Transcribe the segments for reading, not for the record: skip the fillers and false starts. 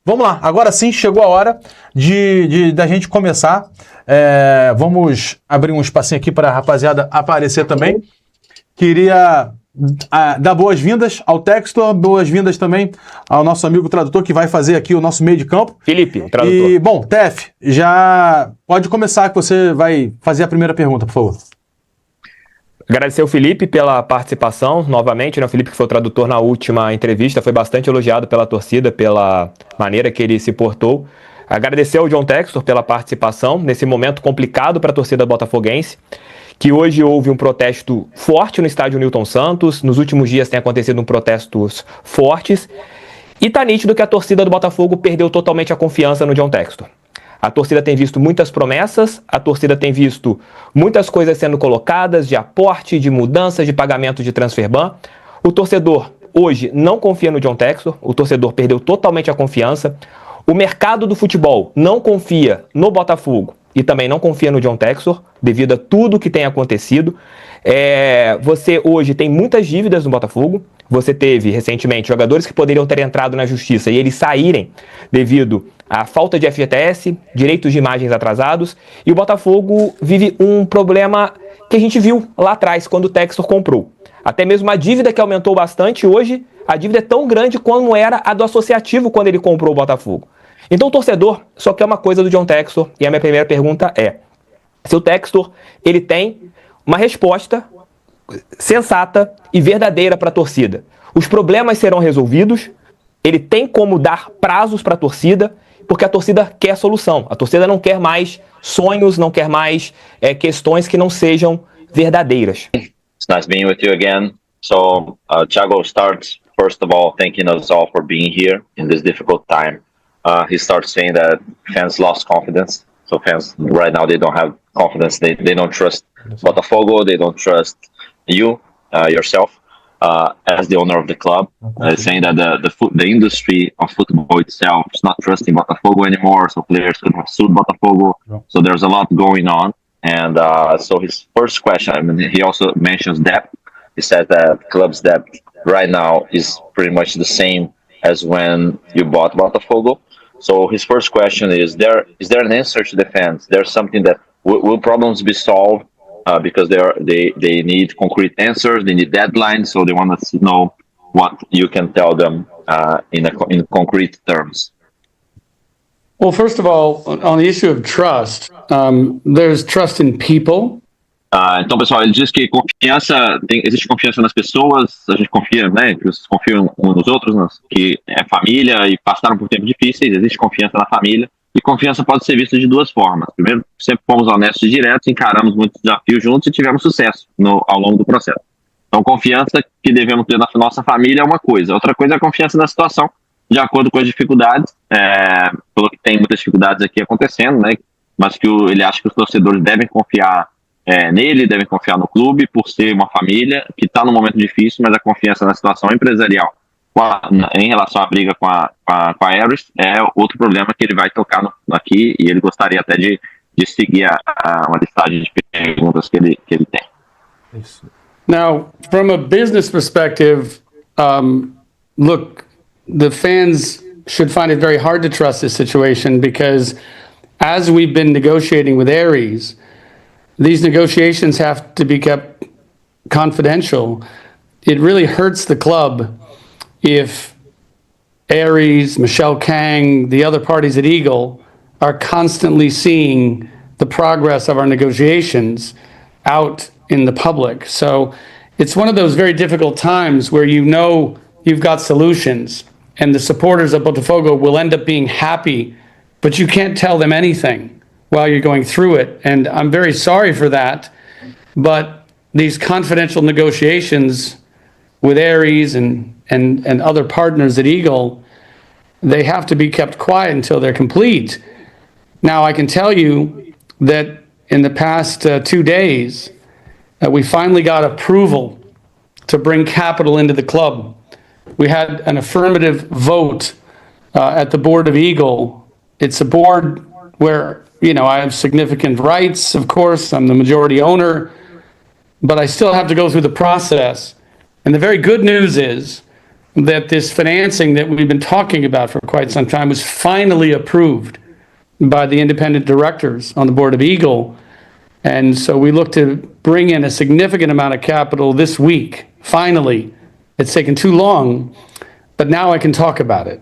Vamos lá, agora sim chegou a hora da gente começar. Vamos abrir um espacinho aqui para a rapaziada aparecer também. Queria dar boas-vindas ao Textor, boas-vindas também ao nosso amigo tradutor que vai fazer aqui o nosso meio de campo. Felipe, o tradutor. E, bom, Tef, já pode começar que você vai fazer a primeira pergunta, por favor. Agradecer ao Felipe pela participação, novamente, né? O Felipe, que foi o tradutor na última entrevista, foi bastante elogiado pela torcida, pela maneira que ele se portou. Agradecer ao John Textor pela participação nesse momento complicado para a torcida botafoguense, que hoje houve um protesto forte no estádio Newton Santos, nos últimos dias tem acontecido protestos fortes, e tá nítido que a torcida do Botafogo perdeu totalmente a confiança no John Textor. A torcida tem visto muitas promessas, a torcida tem visto muitas coisas sendo colocadas, de aporte, de mudanças, de pagamento de transfer ban. O torcedor hoje não confia no John Textor, o torcedor perdeu totalmente a confiança. O mercado do futebol não confia no Botafogo e também não confia no John Textor, devido a tudo que tem acontecido. Você hoje tem muitas dívidas no Botafogo. Você teve, recentemente, jogadores que poderiam ter entrado na justiça e eles saírem devido à falta de FGTS, direitos de imagens atrasados. E o Botafogo vive um problema que a gente viu lá atrás, quando o Textor comprou. Até mesmo a dívida que aumentou bastante hoje, a dívida é tão grande como era a do associativo quando ele comprou o Botafogo. Então o torcedor só quer uma coisa do John Textor, e a minha primeira pergunta é: se o Textor ele tem uma resposta sensata e verdadeira para a torcida. Os problemas serão resolvidos, ele tem como dar prazos para a torcida, porque a torcida quer solução. A torcida não quer mais sonhos, não quer mais questões que não sejam verdadeiras. It's nice being with you again. So, Thiago starts, first of all, thanking us all for being here in this difficult time. He starts saying that fans lost confidence. So fans right now, they don't have confidence. They don't trust Botafogo. They don't trust you, yourself, as the owner of the club. Saying that the industry of football itself is not trusting Botafogo anymore. So players could have sued Botafogo. Yeah. So there's a lot going on. And so his first question, I mean, he also mentions debt. He says that club's debt right now is pretty much the same as when you bought Botafogo. So his first question is there an answer to the fans? There's something that will problems be solved because they need concrete answers, they need deadlines, so they want to know what you can tell them in concrete terms. Well, first of all, on the issue of trust, there's trust in people. Então, pessoal, ele diz que existe confiança nas pessoas, a gente confia, né, que vocês confiam uns nos outros, que é família e passaram por tempos difíceis, existe confiança na família, e confiança pode ser vista de duas formas. Primeiro, sempre fomos honestos e diretos, encaramos muitos desafios juntos e tivemos sucesso ao longo do processo. Então, confiança que devemos ter na nossa família é uma coisa, outra coisa é a confiança na situação, de acordo com as dificuldades, pelo que tem muitas dificuldades aqui acontecendo, né, mas que ele acha que os torcedores devem confiar nele, devem confiar no clube por ser uma família que está num momento difícil, mas a confiança na situação empresarial em relação à briga com a Ares é outro problema que ele vai tocar aqui, e ele gostaria até de seguir uma listagem de perguntas que ele tem. Now, from a business perspective, look, the fans should find it very hard to trust this situation because as we've been negotiating with Ares, these negotiations have to be kept confidential. It really hurts the club if Ares, Michelle Kang, the other parties at Eagle are constantly seeing the progress of our negotiations out in the public. So it's one of those very difficult times where you know you've got solutions and the supporters of Botafogo will end up being happy, but you can't tell them anything while you're going through it. And I'm very sorry for that. But these confidential negotiations with Ares and other partners at Eagle, they have to be kept quiet until they're complete. Now, I can tell you that in the past 2 days, we finally got approval to bring capital into the club. We had an affirmative vote at the board of Eagle. It's a board where, you know, I have significant rights, of course. I'm the majority owner, but I still have to go through the process. And the very good news is that this financing that we've been talking about for quite some time was finally approved by the independent directors on the board of Eagle. And so we look to bring in a significant amount of capital this week. Finally, it's taken too long, but now I can talk about it.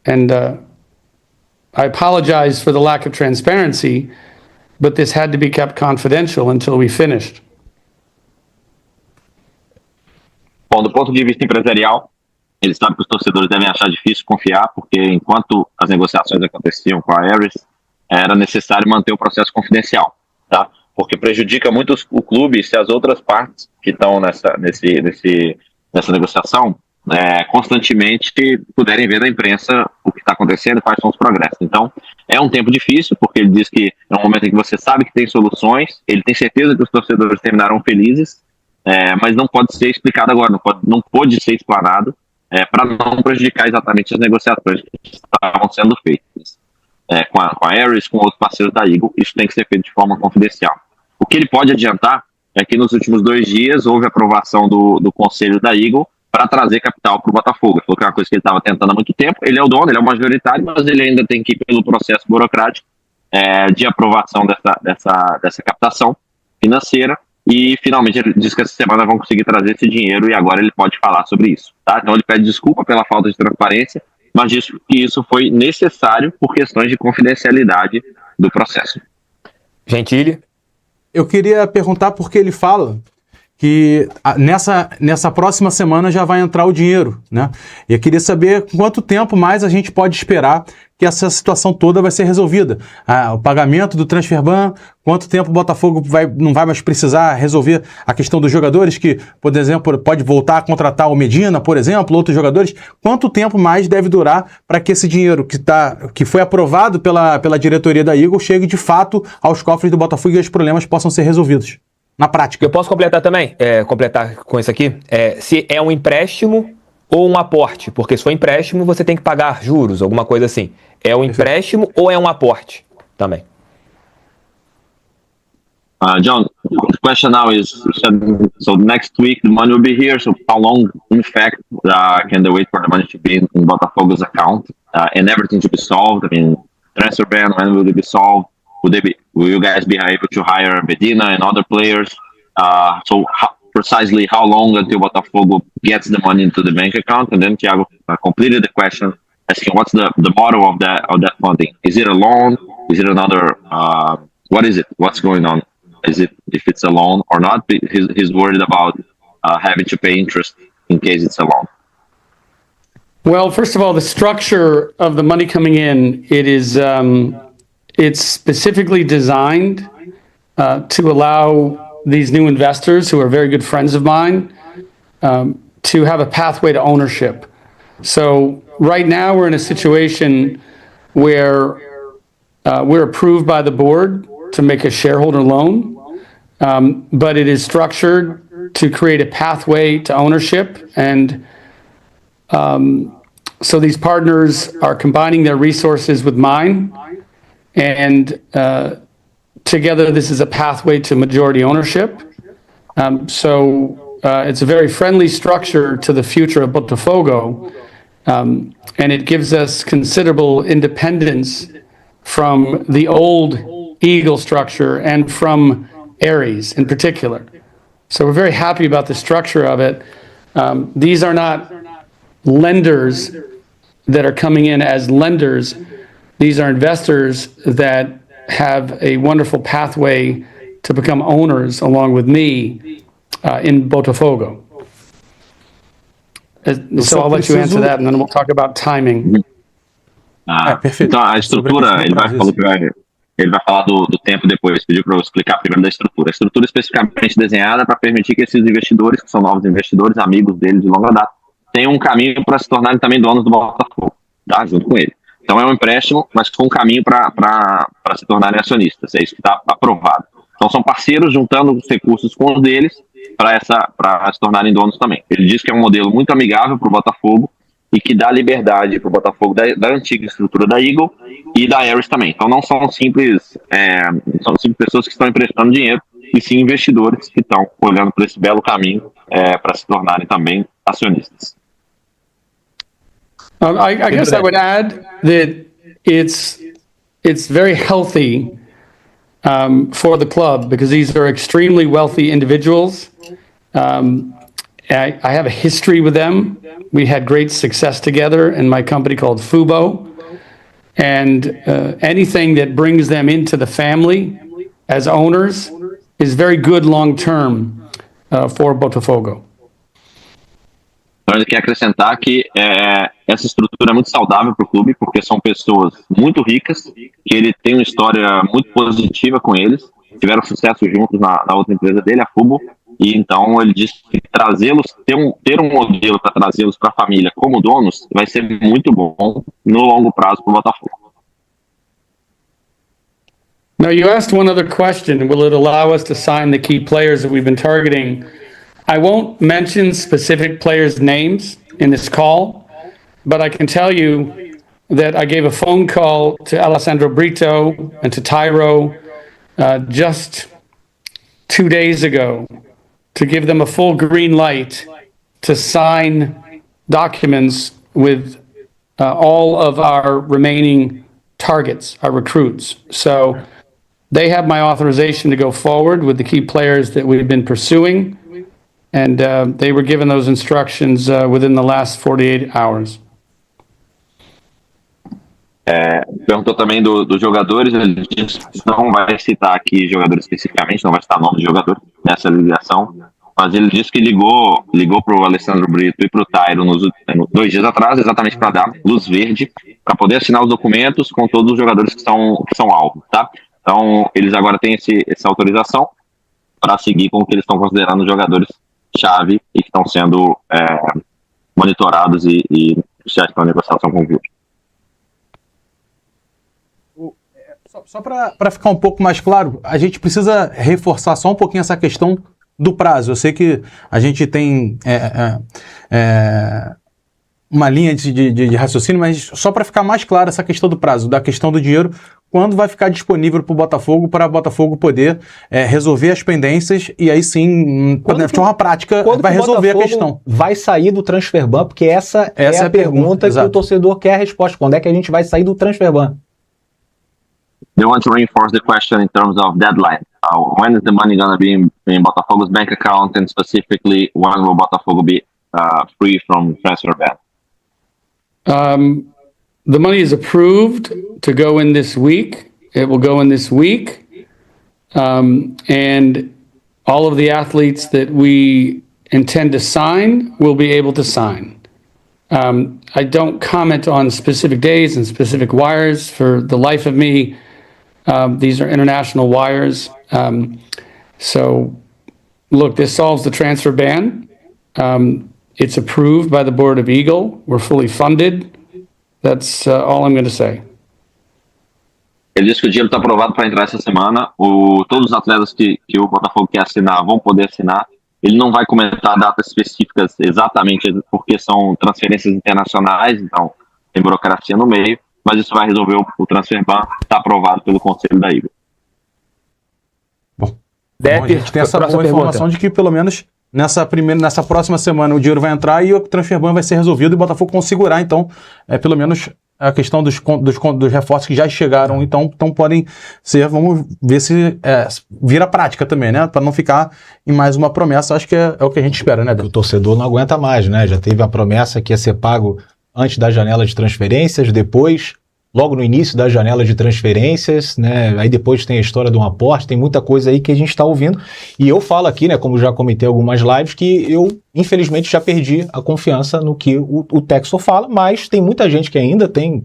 And I apologize for the lack of transparency, but this had to be kept confidential until we finished. Bom, do ponto de vista empresarial, ele sabe que os torcedores devem achar difícil confiar, porque enquanto as negociações aconteciam com a Ares, era necessário manter o processo confidencial, tá? Porque prejudica muito o clube se as outras partes que estão nessa negociação constantemente puderem ver da imprensa o que está acontecendo e quais são os progressos. Então, é um tempo difícil, porque ele diz que é um momento em que você sabe que tem soluções, ele tem certeza que os torcedores terminarão felizes, mas não pode ser explicado agora, não pode ser explanado, para não prejudicar exatamente as negociações que estavam sendo feitas com a Ares, com outros parceiros da Eagle. Isso tem que ser feito de forma confidencial. O que ele pode adiantar é que nos últimos 2 dias houve aprovação do conselho da Eagle para trazer capital para o Botafogo. Ele falou que é uma coisa que ele estava tentando há muito tempo. Ele é o dono, ele é o majoritário, mas ele ainda tem que ir pelo processo burocrático de aprovação dessa captação financeira. E finalmente ele disse que essa semana vão conseguir trazer esse dinheiro e agora ele pode falar sobre isso, tá? Então ele pede desculpa pela falta de transparência, mas diz que isso foi necessário por questões de confidencialidade do processo. Gentili? Eu queria perguntar porque ele fala que nessa próxima semana já vai entrar o dinheiro, né? E eu queria saber quanto tempo mais a gente pode esperar que essa situação toda vai ser resolvida. O pagamento do transfer ban, quanto tempo o Botafogo não vai mais precisar resolver a questão dos jogadores que, por exemplo, pode voltar a contratar o Medina, por exemplo, outros jogadores. Quanto tempo mais deve durar para que esse dinheiro que foi aprovado pela diretoria da Eagle chegue de fato aos cofres do Botafogo e os problemas possam ser resolvidos? Na prática. Eu posso completar também? Completar com isso aqui? Se é um empréstimo ou um aporte? Porque se for empréstimo, você tem que pagar juros, alguma coisa assim. É um empréstimo ou é um aporte também? John, the question now is, so next week the money will be here, so how long, in fact, can they wait for the money to be in Botafogo's account and everything to be solved? I mean, transfer ban, when will it be solved? Will you guys be able to hire Medina and other players? So precisely how long until Botafogo gets the money into the bank account? And then Thiago completed the question asking what's the model of that funding? Is it a loan? Is it another? What is it? What's going on? Is it if it's a loan or not? He's worried about having to pay interest in case it's a loan. Well, first of all, the structure of the money coming in, it's specifically designed to allow these new investors, who are very good friends of mine, to have a pathway to ownership. So right now we're in a situation where we're approved by the board to make a shareholder loan, but it is structured to create a pathway to ownership. And so these partners are combining their resources with mine. And together, this is a pathway to majority ownership. So it's a very friendly structure to the future of Botafogo, and it gives us considerable independence from the old Eagle structure and from Ares in particular. So we're very happy about the structure of it. These are not lenders that are coming in as lenders. These are investors that have a wonderful pathway to become owners along with me in Botafogo. So I'll let you answer that and then we'll talk about timing. Perfeito. Então a estrutura, ele vai falar do tempo depois, pediu para eu explicar primeiro da estrutura. A estrutura especificamente desenhada para permitir que esses investidores, que são novos investidores, amigos dele de longa data, tenham um caminho para se tornarem também donos do Botafogo, tá? Junto com ele. Então é um empréstimo, mas com um caminho para se tornarem acionistas. É isso que está aprovado. Então são parceiros juntando os recursos com os deles para se tornarem donos também. Ele diz que é um modelo muito amigável para o Botafogo e que dá liberdade para o Botafogo da antiga estrutura da Eagle e da Ares também. Então não são simples pessoas que estão emprestando dinheiro, e sim investidores que estão olhando para esse belo caminho para se tornarem também acionistas. I guess I would add that it's very healthy for the club because these are extremely wealthy individuals. I have a history with them. We had great success together in my company called Fubo. And anything that brings them into the family as owners is very good long-term for Botafogo. Então, ele quer acrescentar que essa estrutura é muito saudável para o clube, porque são pessoas muito ricas, que ele tem uma história muito positiva com eles, tiveram sucesso juntos na outra empresa dele, a Fubo, e então ele diz que trazê-los, ter um modelo para trazê-los para a família como donos, vai ser muito bom no longo prazo para o Botafogo. Now, you asked one other question. Will it allow us to sign the key players that we've been targeting? I won't mention specific players' names in this call, but I can tell you that I gave a phone call to Alessandro Brito and to Tyro just 2 days ago to give them a full green light to sign documents with all of our remaining targets, our recruits. So they have my authorization to go forward with the key players that we've been pursuing, and they were given those instructions within the last 48 hours. Perguntou também dos jogadores, ele disse que não vai citar aqui jogadores especificamente, não vai citar nome de jogador nessa ligação, mas ele disse que ligou para o Alessandro Brito e para o Tyro 2 dias atrás, exatamente para dar luz verde, para poder assinar os documentos com todos os jogadores que são alvo, tá? Então, eles agora têm essa autorização para seguir com o que eles estão considerando jogadores-chave e que estão sendo monitorados e iniciados para negociação com o clube. Só para ficar um pouco mais claro, a gente precisa reforçar só um pouquinho essa questão do prazo. Eu sei que a gente tem uma linha de raciocínio, mas só para ficar mais claro essa questão do prazo, da questão do dinheiro, quando vai ficar disponível para o Botafogo poder resolver as pendências e aí sim, de forma prática, vai resolver a questão. Vai sair do transfer ban, porque essa é a pergunta que o torcedor quer a resposta. Quando é que a gente vai sair do transfer ban? They want to reinforce the question in terms of deadline. When is the money going to be in Botafogo's bank account, and specifically when will Botafogo be free from transfer ban? The money is approved to go in this week. It will go in this week. And all of the athletes that we intend to sign will be able to sign. I don't comment on specific days and specific wires for the life of me. These are international wires. So, look, this solves the transfer ban. It's approved by the board of Eagle. We're fully funded. That's all I'm going to say. Ele disse que o dinheiro está aprovado para entrar essa semana. Todos os atletas que o Botafogo quer assinar vão poder assinar. Ele não vai comentar datas específicas exatamente porque são transferências internacionais, então tem burocracia no meio, mas isso vai resolver o transfer ban, está aprovado pelo Conselho da Eagle. Bom, a gente tem essa boa informação de que pelo menos nessa próxima semana o dinheiro vai entrar e o transfer ban vai ser resolvido e o Botafogo conseguirá, então, pelo menos a questão dos reforços que já chegaram, então podem ser, vamos ver se vira prática também, né? Para não ficar em mais uma promessa, acho que é o que a gente espera, né, Beto? O torcedor não aguenta mais, né? Já teve a promessa que ia ser pago antes da janela de transferências, depois, logo no início da janela de transferências, né? Aí depois tem a história de um aporte, tem muita coisa aí que a gente está ouvindo. E eu falo aqui, né, como já comentei algumas lives, que eu, infelizmente, já perdi a confiança no que o Textor fala, mas tem muita gente que ainda tem,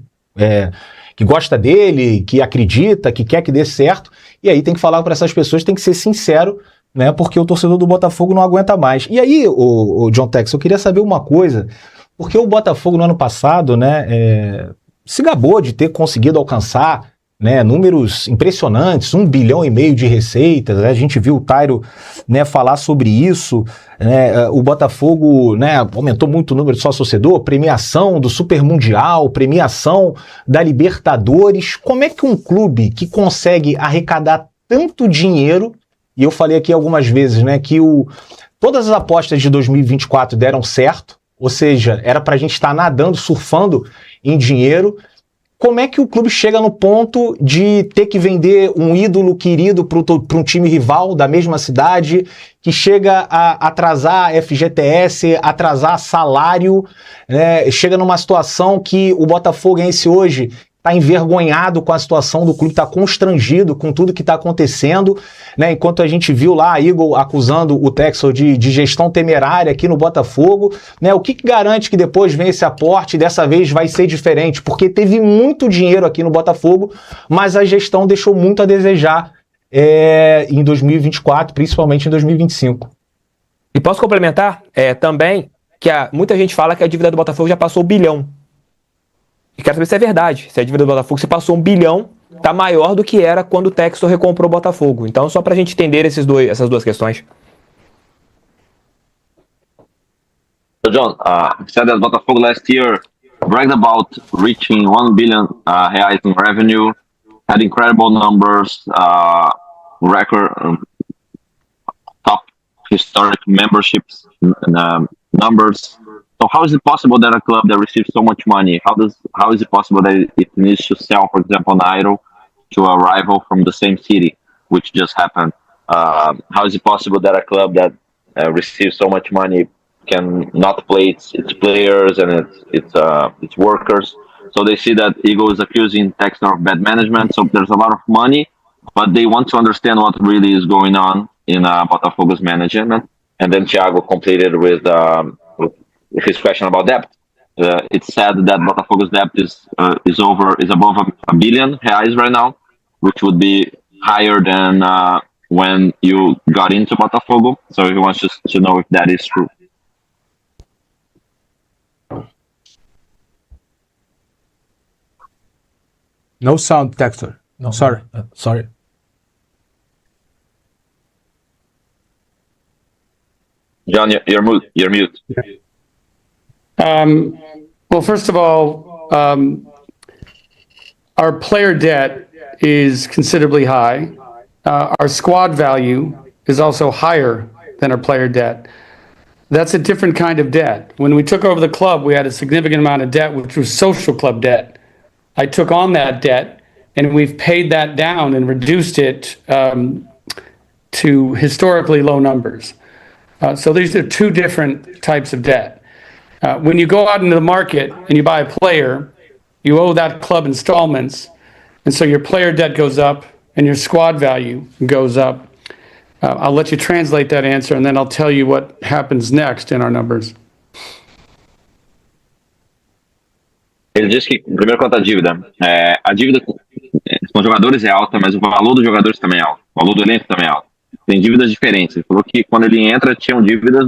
que gosta dele, que acredita, que quer que dê certo, e aí tem que falar para essas pessoas, tem que ser sincero, né, porque o torcedor do Botafogo não aguenta mais. E aí, o John Textor, eu queria saber uma coisa, porque o Botafogo no ano passado, né, se gabou de ter conseguido alcançar, né, números impressionantes, 1,5 bilhão de receitas, né, a gente viu o Tyro, né, falar sobre isso, né, o Botafogo, né, aumentou muito o número de sócio-torcedor, premiação do Super Mundial, premiação da Libertadores. Como é que um clube que consegue arrecadar tanto dinheiro, e eu falei aqui algumas vezes, né, que todas as apostas de 2024 deram certo, ou seja, era para a gente estar nadando, surfando em dinheiro. Como é que o clube chega no ponto de ter que vender um ídolo querido para um time rival da mesma cidade, que chega a atrasar FGTS, atrasar salário, né? Chega numa situação que o Botafoguense hoje está envergonhado com a situação do clube, está constrangido com tudo que está acontecendo, né? Enquanto a gente viu lá a Eagle acusando o Texel de gestão temerária aqui no Botafogo, né? O que garante que depois vem esse aporte e dessa vez vai ser diferente? Porque teve muito dinheiro aqui no Botafogo, mas a gestão deixou muito a desejar em 2024, principalmente em 2025. E posso complementar também que muita gente fala que a dívida do Botafogo já passou 1 bilhão. E quero saber se é verdade. Se a dívida do Botafogo se passou 1 bilhão, tá maior do que era quando o Textor recomprou o Botafogo. Então, só pra gente entender essas duas questões. So John, said that Botafogo last year bragged about reaching 1 billion reais in revenue, had incredible numbers, record top historic memberships numbers. So how is it possible that a club that receives so much money, how is it possible that it needs to sell, for example, Nairo to a rival from the same city, which just happened? How is it possible that a club that receives so much money can not play its players and its workers? So they see that Eagle is accusing Textor of bad management. So there's a lot of money, but they want to understand what really is going on in Botafogo's management. And then Thiago completed with his question about debt. It's said that Botafogo's debt is above a billion reais right now, which would be higher than when you got into Botafogo. So he wants to know if that is true. No sound, Textor. No, Sorry. Sorry. John, you're mute. Well, first of all, our player debt is considerably high. Our squad value is also higher than our player debt. That's a different kind of debt. When we took over the club, we had a significant amount of debt, which was social club debt. I took on that debt, and we've paid that down and reduced it to historically low numbers. So these are two different types of debt. When you go out into the market and you buy a player, you owe that club installments, and so your player debt goes up and your squad value goes up. I'll let you translate that answer, and then I'll tell you what happens next in our numbers. Ele diz que, primeiro quanto à dívida, a dívida com jogadores é alta, mas o valor dos jogadores também é alto, o valor do elenco também é alto. Tem dívidas diferentes. Ele falou que quando ele entra, tinham dívidas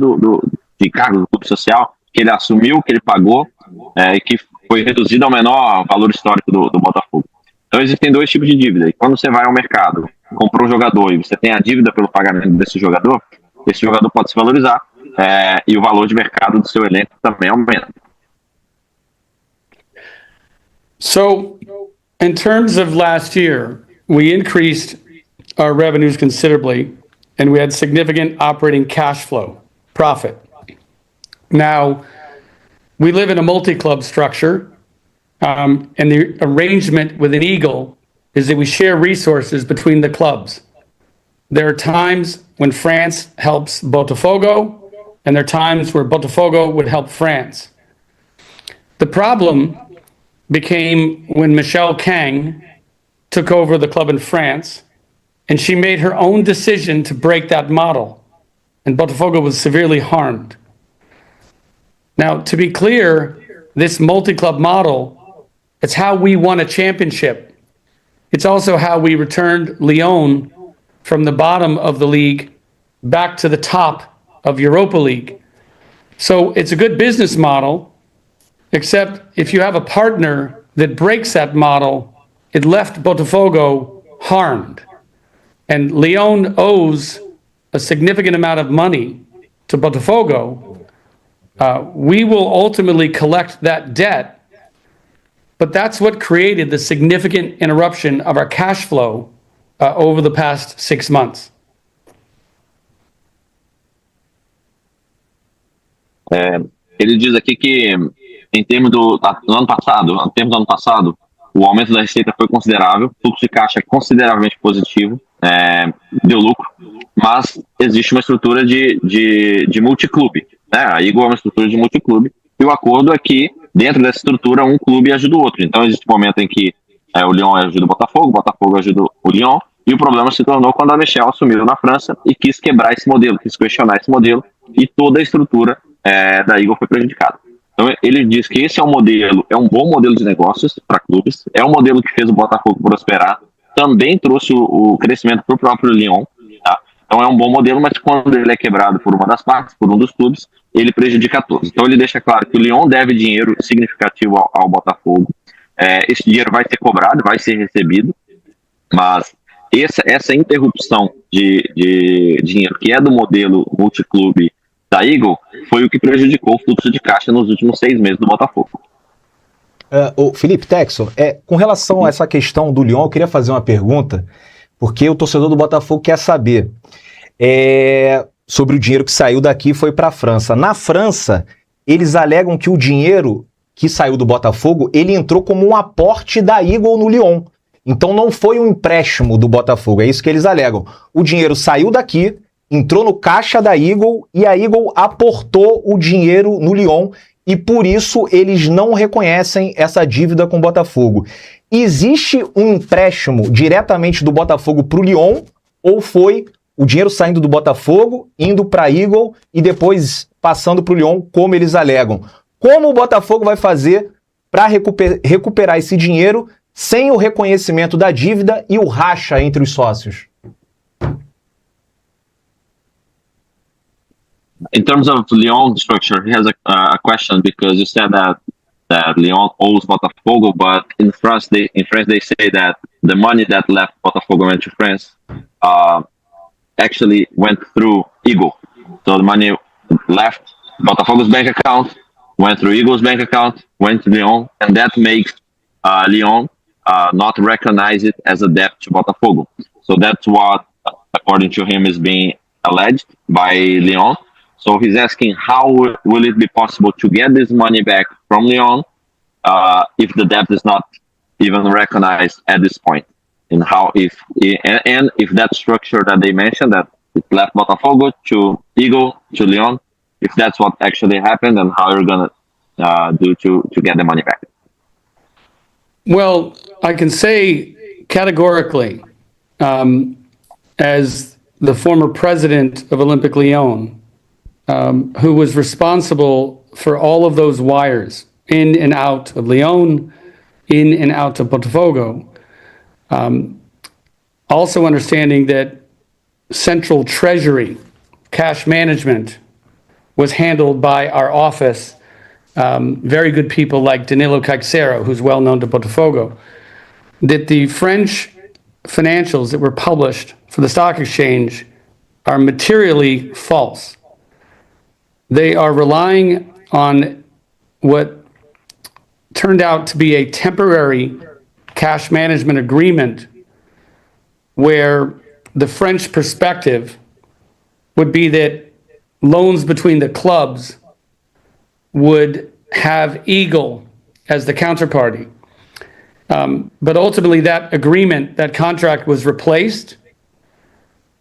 de cargos do clube social, que ele assumiu, que ele pagou, e que foi reduzido ao menor valor histórico do Botafogo. Então existem dois tipos de dívida. E quando você vai ao mercado, comprou um jogador e você tem a dívida pelo pagamento desse jogador, esse jogador pode se valorizar, e o valor de mercado do seu elenco também aumenta. So, in terms of last year, we increased our revenues considerably, and we had significant operating cash flow, profit. Now, we live in a multi-club structure, and the arrangement with an Eagle is that we share resources between the clubs. There are times when France helps Botafogo, and there are times where Botafogo would help France. The problem became when Michelle Kang took over the club in France, and she made her own decision to break that model, and Botafogo was severely harmed. Now, to be clear, this multi-club model, it's how we won a championship. It's also how we returned Lyon from the bottom of the league back to the top of Europa League. So it's a good business model, except if you have a partner that breaks that model, it left Botafogo harmed. And Lyon owes a significant amount of money to Botafogo. We will ultimately collect that debt, but that's what created the significant interruption of our cash flow over the past 6 months. Ele diz aqui que, em termos do ano passado, o aumento da receita foi considerável, o fluxo de caixa é consideravelmente positivo, deu lucro, mas existe uma estrutura de multiclube, né? A Eagle é uma estrutura de multiclube, e o acordo é que, dentro dessa estrutura, um clube ajuda o outro. Então, existe um momento em que o Lyon ajuda o Botafogo ajuda o Lyon, e o problema se tornou quando a Michel assumiu na França e quis quebrar esse modelo, quis questionar esse modelo, e toda a estrutura da Eagle foi prejudicada. Então, ele diz que esse é um bom modelo de negócios para clubes, é um modelo que fez o Botafogo prosperar, também trouxe o crescimento para o próprio Lyon, tá? Então, é um bom modelo, mas quando ele é quebrado por uma das partes, por um dos clubes, ele prejudica a todos. Então, ele deixa claro que o Lyon deve dinheiro significativo ao Botafogo, esse dinheiro vai ser cobrado, vai ser recebido, mas essa interrupção de dinheiro, que é do modelo multiclube da Eagle, foi o que prejudicou o fluxo de caixa nos últimos 6 meses do Botafogo. O Felipe Texon, com relação a essa questão do Lyon, eu queria fazer uma pergunta, porque o torcedor do Botafogo quer saber sobre o dinheiro que saiu daqui e foi para a França. Na França, eles alegam que o dinheiro que saiu do Botafogo, ele entrou como um aporte da Eagle no Lyon. Então não foi um empréstimo do Botafogo, é isso que eles alegam. O dinheiro saiu daqui, entrou no caixa da Eagle e a Eagle aportou o dinheiro no Lyon e por isso eles não reconhecem essa dívida com o Botafogo. Existe um empréstimo diretamente do Botafogo para o Lyon ou foi o dinheiro saindo do Botafogo, indo para a Eagle e depois passando para o Lyon, como eles alegam? Como o Botafogo vai fazer para recuperar esse dinheiro sem o reconhecimento da dívida e o racha entre os sócios? In terms of Lyon structure, he has a question because you said that Lyon owes Botafogo, but in France they say that the money that left Botafogo went to France actually went through Eagle. So the money left Botafogo's bank account, went through Eagle's bank account, went to Lyon, and that makes Lyon not recognize it as a debt to Botafogo. So that's what, according to him, is being alleged by Lyon. So he's asking how will it be possible to get this money back from Lyon if the debt is not even recognized at this point, and if that structure that they mentioned, that it left Botafogo to Eagle to Lyon, if that's what actually happened, and how you're gonna do to get the money back. Well, I can say categorically, as the former president of Olympique Lyon, who was responsible for all of those wires in and out of Lyon, in and out of Botafogo, also understanding that central treasury, cash management, was handled by our office, very good people like Danilo Caixero, who's well known to Botafogo, that the French financials that were published for the stock exchange are materially false. They are relying on what turned out to be a temporary cash management agreement where the French perspective would be that loans between the clubs would have Eagle as the counterparty. But ultimately that agreement, that contract was replaced,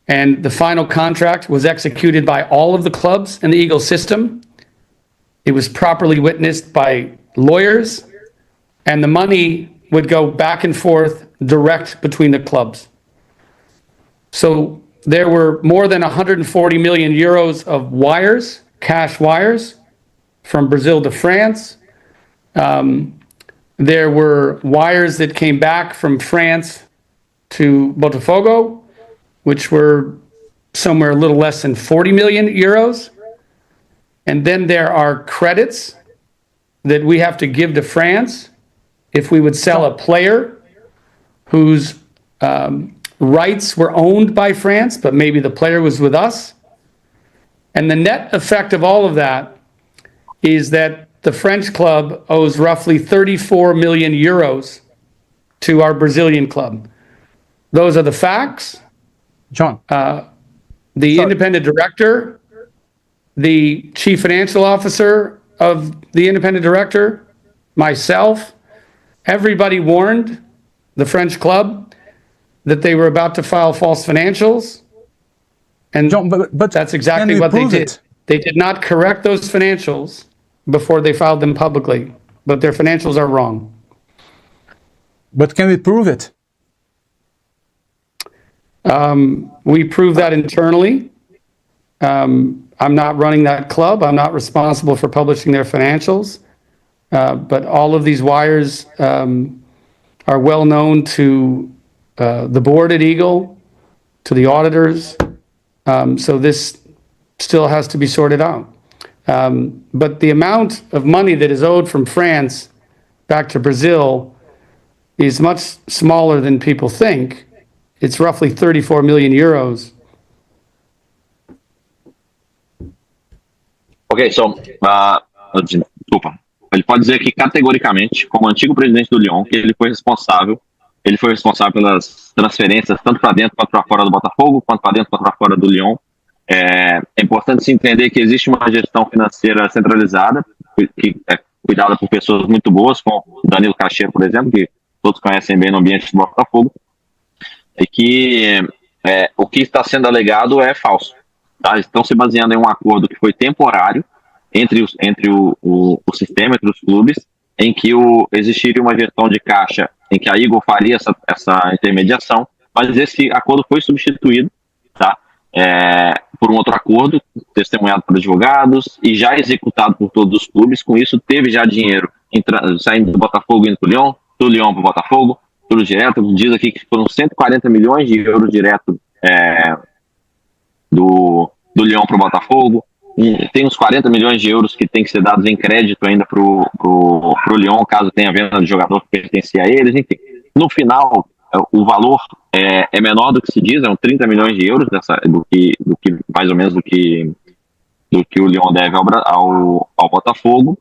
and the final contract was executed by all of the clubs in the Eagle system. It was properly witnessed by lawyers, and the money would go back and forth direct between the clubs. So there were more than 140 million euros of wires, cash wires, from Brazil to France. There were wires that came back from France to Botafogo, which were somewhere a little less than 40 million euros. And then there are credits that we have to give to France if we would sell a player whose rights were owned by France, but maybe the player was with us. And the net effect of all of that is that the French club owes roughly 34 million euros to our Brazilian club. Those are the facts. John. The independent director, the chief financial officer of the independent director, myself, everybody warned the French club that they were about to file false financials. And John, but that's can exactly we what they prove did. it? They did not correct those financials before they filed them publicly, but their financials are wrong. But can we prove it? We prove that internally. I'm not running that club. I'm not responsible for publishing their financials. But all of these wires are well known to the board at Eagle, to the auditors. So this still has to be sorted out. But the amount of money that is owed from France back to Brazil is much smaller than people think. It's roughly 34 million euros. Ok, so, desculpa. Ele pode dizer que categoricamente, como antigo presidente do Lyon, que ele foi responsável pelas transferências tanto para dentro quanto para fora do Botafogo, quanto para dentro quanto para fora do Lyon. É importante se entender que existe uma gestão financeira centralizada, que é cuidada por pessoas muito boas, como o Danilo Cacheiro, por exemplo, que todos conhecem bem no ambiente do Botafogo, e que o que está sendo alegado é falso. Tá? Estão se baseando em um acordo que foi temporário entre o sistema, entre os clubes, em que existiria uma gestão de caixa em que a Eagle faria essa intermediação, mas esse acordo foi substituído, tá? Por um outro acordo, testemunhado por advogados e já executado por todos os clubes. Com isso, teve já dinheiro saindo do Botafogo indo para o Lyon, do Lyon para o Botafogo, tudo direto. Diz aqui que foram 140 milhões de euros direto do Lyon para o Botafogo. Tem uns 40 milhões de euros que tem que ser dados em crédito ainda para o Lyon, caso tenha venda de jogador que pertencia a eles. Enfim, no final, o valor é menor do que se diz, 30 milhões de euros do que mais ou menos do que o Lyon deve ao Botafogo.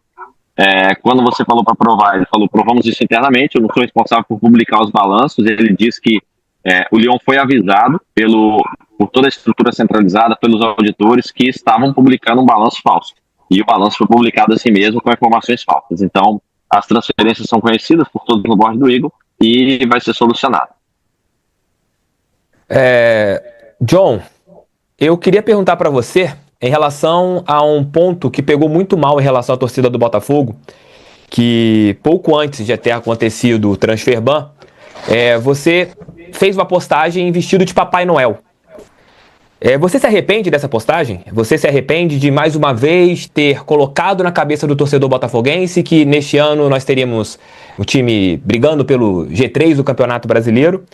Quando você falou para provar, ele falou: provamos isso internamente, eu não sou responsável por publicar os balanços. Ele diz que o Lyon foi avisado por toda a estrutura centralizada, pelos auditores, que estavam publicando um balanço falso. E o balanço foi publicado assim mesmo, com informações falsas. Então, as transferências são conhecidas por todos no board do Eagle e vai ser solucionado. John, eu queria perguntar para você em relação a um ponto que pegou muito mal em relação à torcida do Botafogo, que pouco antes de ter acontecido o transfer ban, você fez uma postagem vestido de Papai Noel. Você se arrepende dessa postagem? Você se arrepende de, mais uma vez, ter colocado na cabeça do torcedor botafoguense que neste ano nós teríamos o time brigando pelo G3 do Campeonato Brasileiro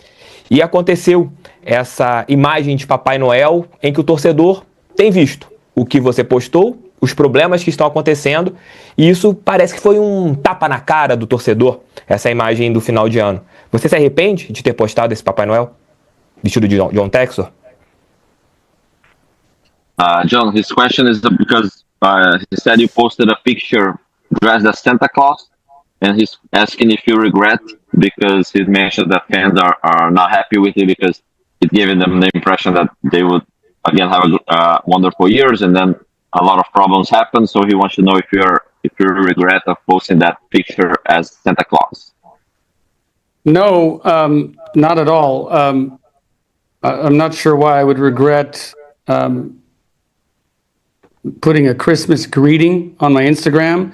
e aconteceu essa imagem de Papai Noel em que o torcedor tem visto o que você postou, os problemas que estão acontecendo, e isso parece que foi um tapa na cara do torcedor, essa imagem do final de ano. Você se arrepende de ter postado esse Papai Noel vestido de John Textor? John, his question is because he said you posted a picture dressed as Santa Claus, and he's asking if you regret, because he mentioned that fans are not happy with it because it gave them the impression that they would again have wonderful years, and then a lot of problems happen. So he wants to know if you regret of posting that picture as Santa Claus. No, not at all. I'm not sure why I would regret putting a Christmas greeting on my Instagram.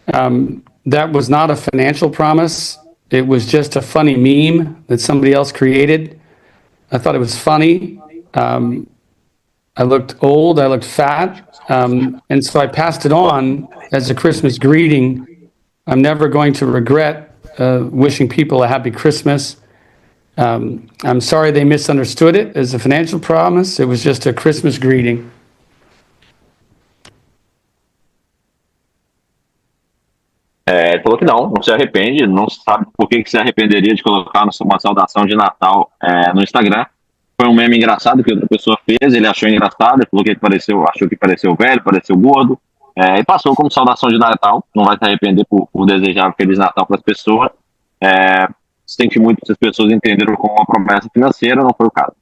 That was not a financial promise. It was just a funny meme that somebody else created. I thought it was funny. I looked old, I looked fat, and so I passed it on as a Christmas greeting. I'm never going to regret wishing people a happy Christmas. I'm sorry they misunderstood it as a financial promise. It was just a Christmas greeting. Ele falou que não se arrepende, não sabe por que se arrependeria de colocar uma saudação de Natal no Instagram. Foi um meme engraçado que outra pessoa fez, ele achou engraçado, ele falou que achou que pareceu velho, pareceu gordo, e passou como saudação de Natal. Não vai se arrepender por desejar um Feliz Natal para as pessoas. Sente muito se as pessoas entenderam como uma promessa financeira, não foi o caso.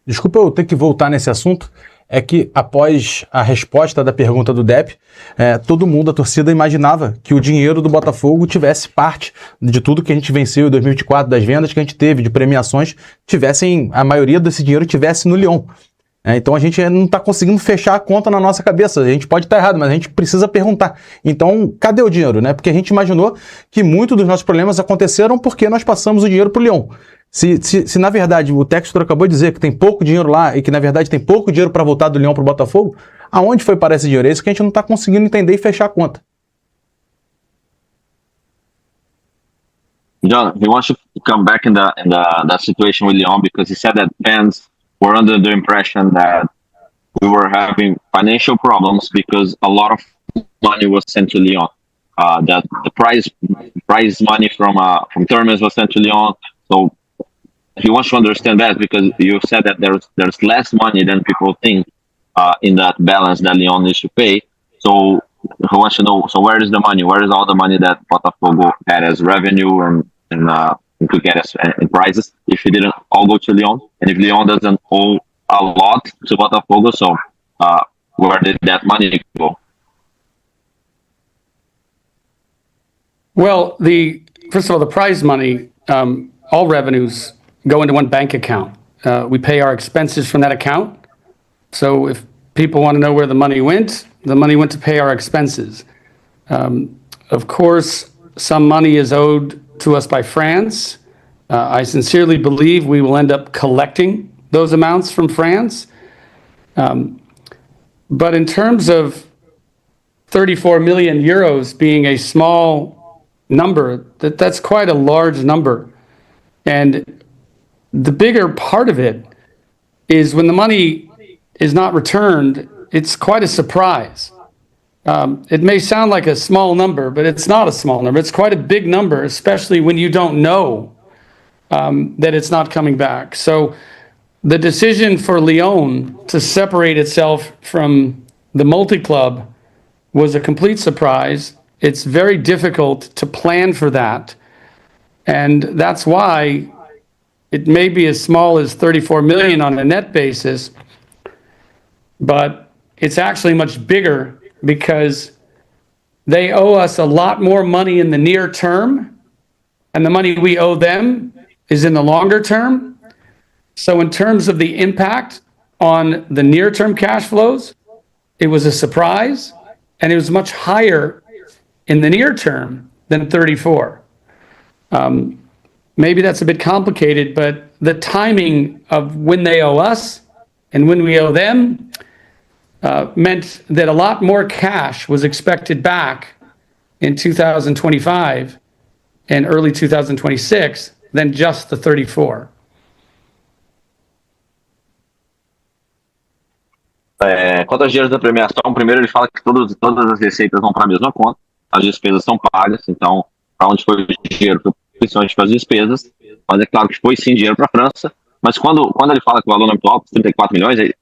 desculpa eu ter que voltar nesse assunto, é que após a resposta da pergunta do Depp, todo mundo, a torcida, imaginava que o dinheiro do Botafogo tivesse parte de tudo que a gente venceu em 2024, das vendas que a gente teve, de premiações, a maioria desse dinheiro tivesse no Lyon. Então a gente não está conseguindo fechar a conta na nossa cabeça. A gente pode estar errado, mas a gente precisa perguntar. Então, cadê o dinheiro, né? Porque a gente imaginou que muitos dos nossos problemas aconteceram porque nós passamos o dinheiro para o Lyon. Se na verdade o Textor acabou de dizer que tem pouco dinheiro lá e que na verdade tem pouco dinheiro para voltar do Lyon para o Botafogo, aonde foi para esse dinheiro? É isso que a gente não está conseguindo entender e fechar a conta. John, he wants to come back in that situation with Lyon because he said that fans were under the impression that we were having financial problems because a lot of money was sent to Lyon. That the prize money from tournaments was sent to Lyon. So he wants to understand that because you said that there's less money than people think in that balance that Lyon needs to pay. So he wants to know, so where is the money? Where is all the money that Botafogo had as revenue and could get us in prizes if it didn't all go to Lyon? And if Lyon doesn't owe a lot to Botafogo, so where did that money go? Well, first of all, the prize money, all revenues go into one bank account. We pay our expenses from that account. So if people want to know where the money went to pay our expenses. Of course, some money is owed to us by France. I sincerely believe we will end up collecting those amounts from France. But in terms of 34 million euros being a small number, that's quite a large number. And the bigger part of it is when the money is not returned, it's quite a surprise. It may sound like a small number, but it's not a small number. It's quite a big number, especially when you don't know that it's not coming back. So the decision for Lyon to separate itself from the multi-club was a complete surprise. It's very difficult to plan for that. And that's why it may be as small as 34 million on a net basis, but it's actually much bigger because they owe us a lot more money in the near term, and the money we owe them is in the longer term. So in terms of the impact on the near-term cash flows, it was a surprise, and it was much higher in the near term than 34. Maybe that's a bit complicated, but the timing of when they owe us and when we owe them meant that a lot more cash was expected back in 2025 and early 2026 than just the 34. Quanto aos dinheiros da premiação, primeiro ele fala que todas as receitas vão para a mesma conta, as despesas são pagas, então para onde foi o dinheiro foi principalmente para as despesas, mas é claro que foi sim dinheiro para a França, mas quando ele fala que o valor é muito alto, 34 milhões, ele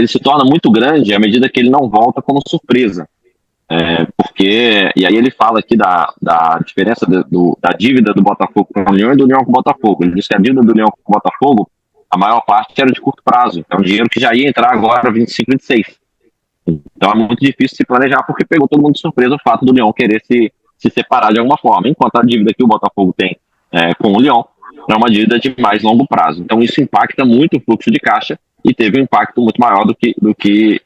se torna muito grande à medida que ele não volta como surpresa, porque, e aí ele fala aqui da diferença da dívida do Botafogo com o Lyon e do Lyon com o Botafogo. Ele diz que a dívida do Lyon com o Botafogo, a maior parte era de curto prazo, é um dinheiro que já ia entrar agora 25, 26. Então é muito difícil se planejar, porque pegou todo mundo de surpresa o fato do Lyon querer se separar de alguma forma, enquanto a dívida que o Botafogo tem com o Lyon é uma dívida de mais longo prazo. Então isso impacta muito o fluxo de caixa e teve um impacto muito maior do que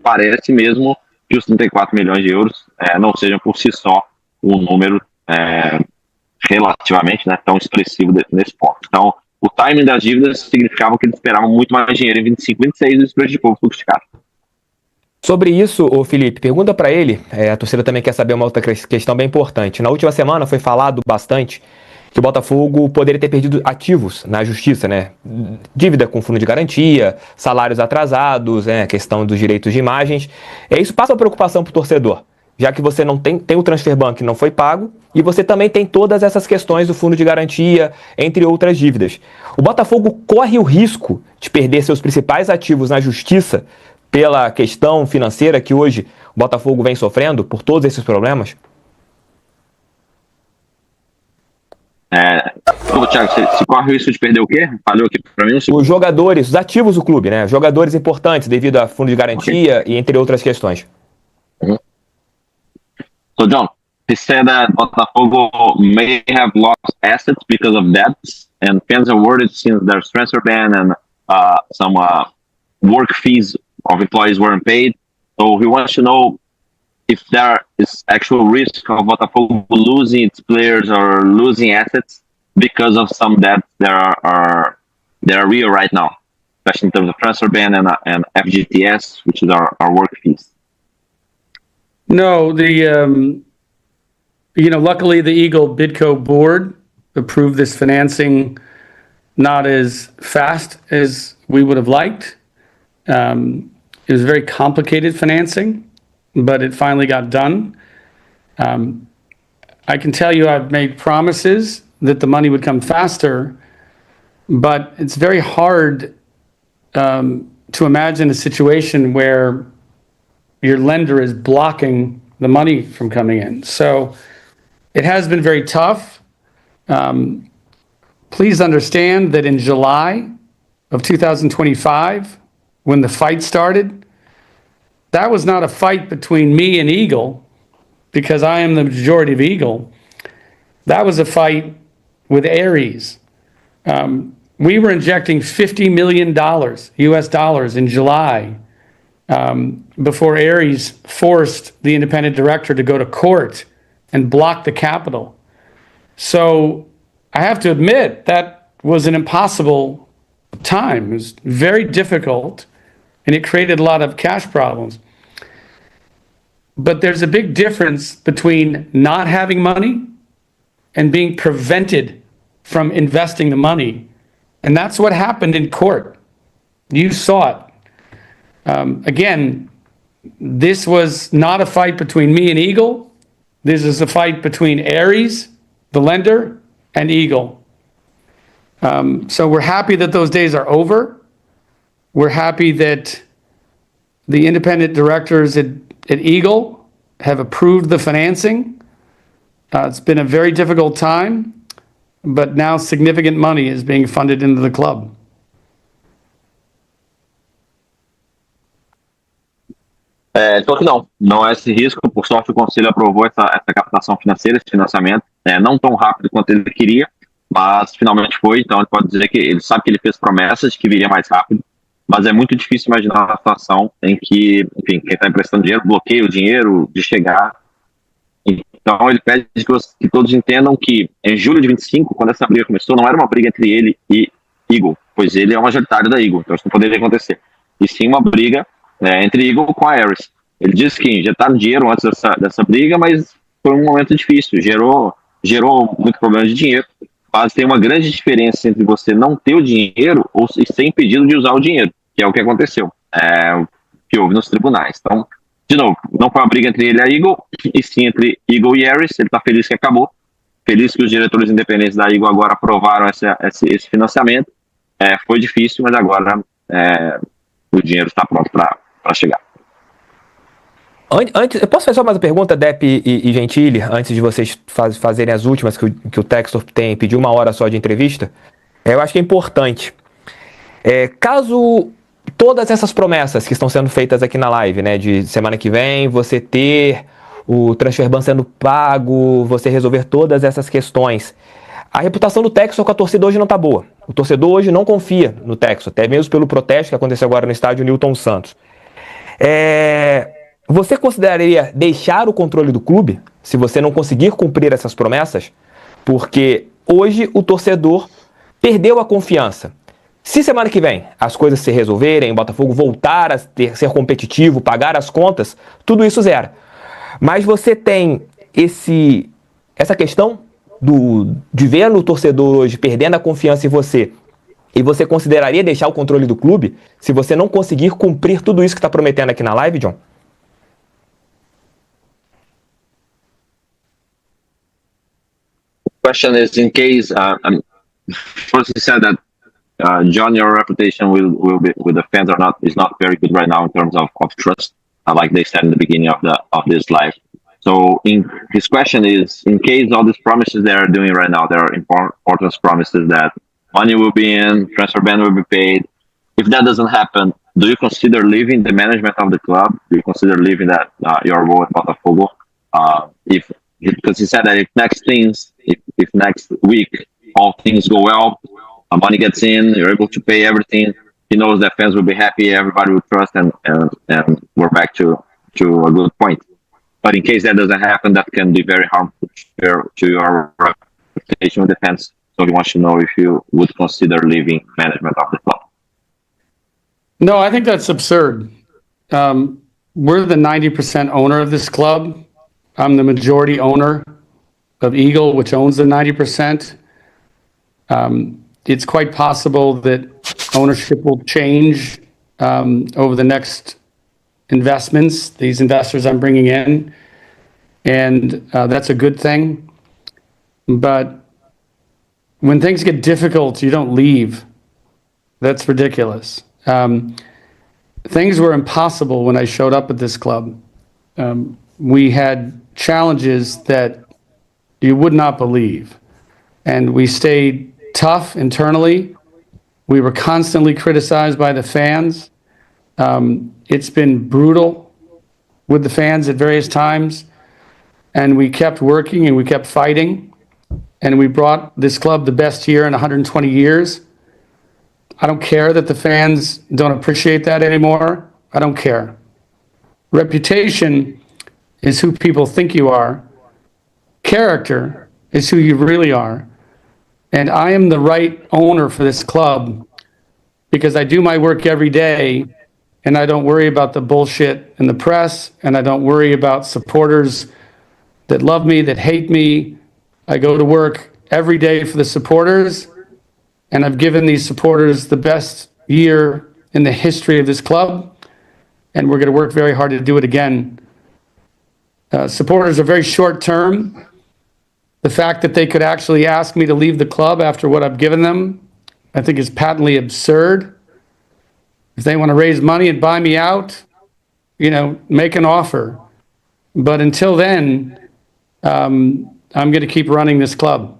parece mesmo que os 34 milhões de euros não sejam por si só um número relativamente tão expressivo nesse ponto. Então, o timing das dívidas significava que eles esperavam muito mais dinheiro em 25, 26 e isso prejudicou o fluxo de caixa. Sobre isso, ô Felipe, pergunta para ele, a torcida também quer saber uma outra questão bem importante. Na última semana foi falado bastante que o Botafogo poderia ter perdido ativos na justiça, né? Dívida com fundo de garantia, salários atrasados, questão dos direitos de imagens. Isso passa uma preocupação para o torcedor, já que você não tem o Transfer Ban que não foi pago e você também tem todas essas questões do fundo de garantia, entre outras dívidas. O Botafogo corre o risco de perder seus principais ativos na justiça pela questão financeira que hoje o Botafogo vem sofrendo por todos esses problemas? Eu vou Thiago, você corre o risco de perder o quê? Falhou aqui pra mim. Os jogadores, os ativos do clube, né? Jogadores importantes devido a fundo de garantia e entre outras questões. So, John, he said that Botafogo may have lost assets because of debts, and fans are worried since there's transfer ban and some work fees of employees weren't paid. So he wants to know if there is actual risk of Botafogo losing its players or losing assets because of some debts that are real right now, especially in terms of transfer ban and FGTS, which is our work fees. No, luckily the Eagle Bidco board approved this financing not as fast as we would have liked. It was very complicated financing, but it finally got done. I can tell you I've made promises that the money would come faster, but it's very hard to imagine a situation where your lender is blocking the money from coming in. So it has been very tough. Please understand that in July of 2025, when the fight started, that was not a fight between me and Eagle, because I am the majority of Eagle. That was a fight with Ares. We were injecting $50 million US dollars in July before Ares forced the independent director to go to court and block the capital. So I have to admit that was an impossible time. It was very difficult, and it created a lot of cash problems. But there's a big difference between not having money and being prevented from investing the money. And that's what happened in court. You saw it. Again, this was not a fight between me and Eagle. This is a fight between Ares, the lender, and Eagle. So we're happy that those days are over. We're happy that the independent directors at Eagle have approved the financing. It's been a very difficult time, but now significant money is being funded into the club. Então que não há esse risco. Por sorte, o Conselho aprovou essa captação financeira, esse financiamento, não tão rápido quanto ele queria, mas finalmente foi. Então ele pode dizer que ele sabe que ele fez promessas de que viria mais rápido, mas é muito difícil imaginar uma situação em que, enfim, quem está emprestando dinheiro bloqueia o dinheiro de chegar. Então ele pede que todos entendam que em julho de 25, quando essa briga começou, não era uma briga entre ele e Eagle, pois ele é o majoritário da Eagle, então isso não poderia acontecer. E sim uma briga entre Eagle com a Ares. Ele disse que injetaram dinheiro antes dessa briga, mas foi um momento difícil, gerou muito problema de dinheiro, mas tem uma grande diferença entre você não ter o dinheiro ou ser impedido de usar o dinheiro, que é o que aconteceu, que houve nos tribunais. Então, de novo, não foi uma briga entre ele e a Eagle, e sim entre Eagle e Ares. Ele está feliz que acabou, feliz que os diretores independentes da Eagle agora aprovaram esse financiamento. Foi difícil, mas agora o dinheiro está pronto para chegar. Antes, eu posso fazer só mais uma pergunta, Depp e Gentili, antes de vocês fazerem as últimas, que o Textor pediu 1 hora só de entrevista? Eu acho que é importante. Caso todas essas promessas que estão sendo feitas aqui na live, né, de semana que vem, você ter o transfer ban sendo pago, você resolver todas essas questões, a reputação do Textor com a torcida hoje não está boa. O torcedor hoje não confia no Textor, até mesmo pelo protesto que aconteceu agora no estádio Newton Santos. Você consideraria deixar o controle do clube se você não conseguir cumprir essas promessas? Porque hoje o torcedor perdeu a confiança. Se semana que vem as coisas se resolverem, o Botafogo voltar a ser competitivo, pagar as contas, tudo isso zera. Mas você tem essa questão de ver o torcedor hoje perdendo a confiança em você, e você consideraria deixar o controle do clube se você não conseguir cumprir tudo isso que está prometendo aqui na live, John? Question is, in case first you said that John, your reputation will be with the fans is not very good right now in terms of trust, like they said in the beginning of this live. So his question is, in case all these promises they are doing right now, there are important promises that money will be in, transfer ban will be paid. If that doesn't happen, do you consider leaving the management of the club? Do you consider leaving that your role at Botafogo? Because he said that if next week all things go well, money gets in, you're able to pay everything. He knows that fans will be happy, everybody will trust, and we're back to a good point. But in case that doesn't happen, that can be very harmful to your reputation with the fans. So he wants to know if you would consider leaving management of the club. No, I think that's absurd. We're the 90% owner of this club. I'm the majority owner of Eagle, which owns the 90%. It's quite possible that ownership will change over the next investments, these investors I'm bringing in, and that's a good thing. But when things get difficult, you don't leave. That's ridiculous. Things were impossible when I showed up at this club. We had challenges that you would not believe, and we stayed tough internally. We were constantly criticized by the fans. It's been brutal with the fans at various times, and we kept working and we kept fighting, and we brought this club the best year in 120 years. I don't care that the fans don't appreciate that anymore. I don't care. Reputation is who people think you are. Character is who you really are. And I am the right owner for this club because I do my work every day, and I don't worry about the bullshit in the press, and I don't worry about supporters that love me, that hate me. I go to work every day for the supporters, and I've given these supporters the best year in the history of this club, and we're going to work very hard to do it again. Supporters are very short term. The fact that they could actually ask me to leave the club after what I've given them, I think is patently absurd. If they want to raise money and buy me out, make an offer. But until then, I'm going to keep running this club.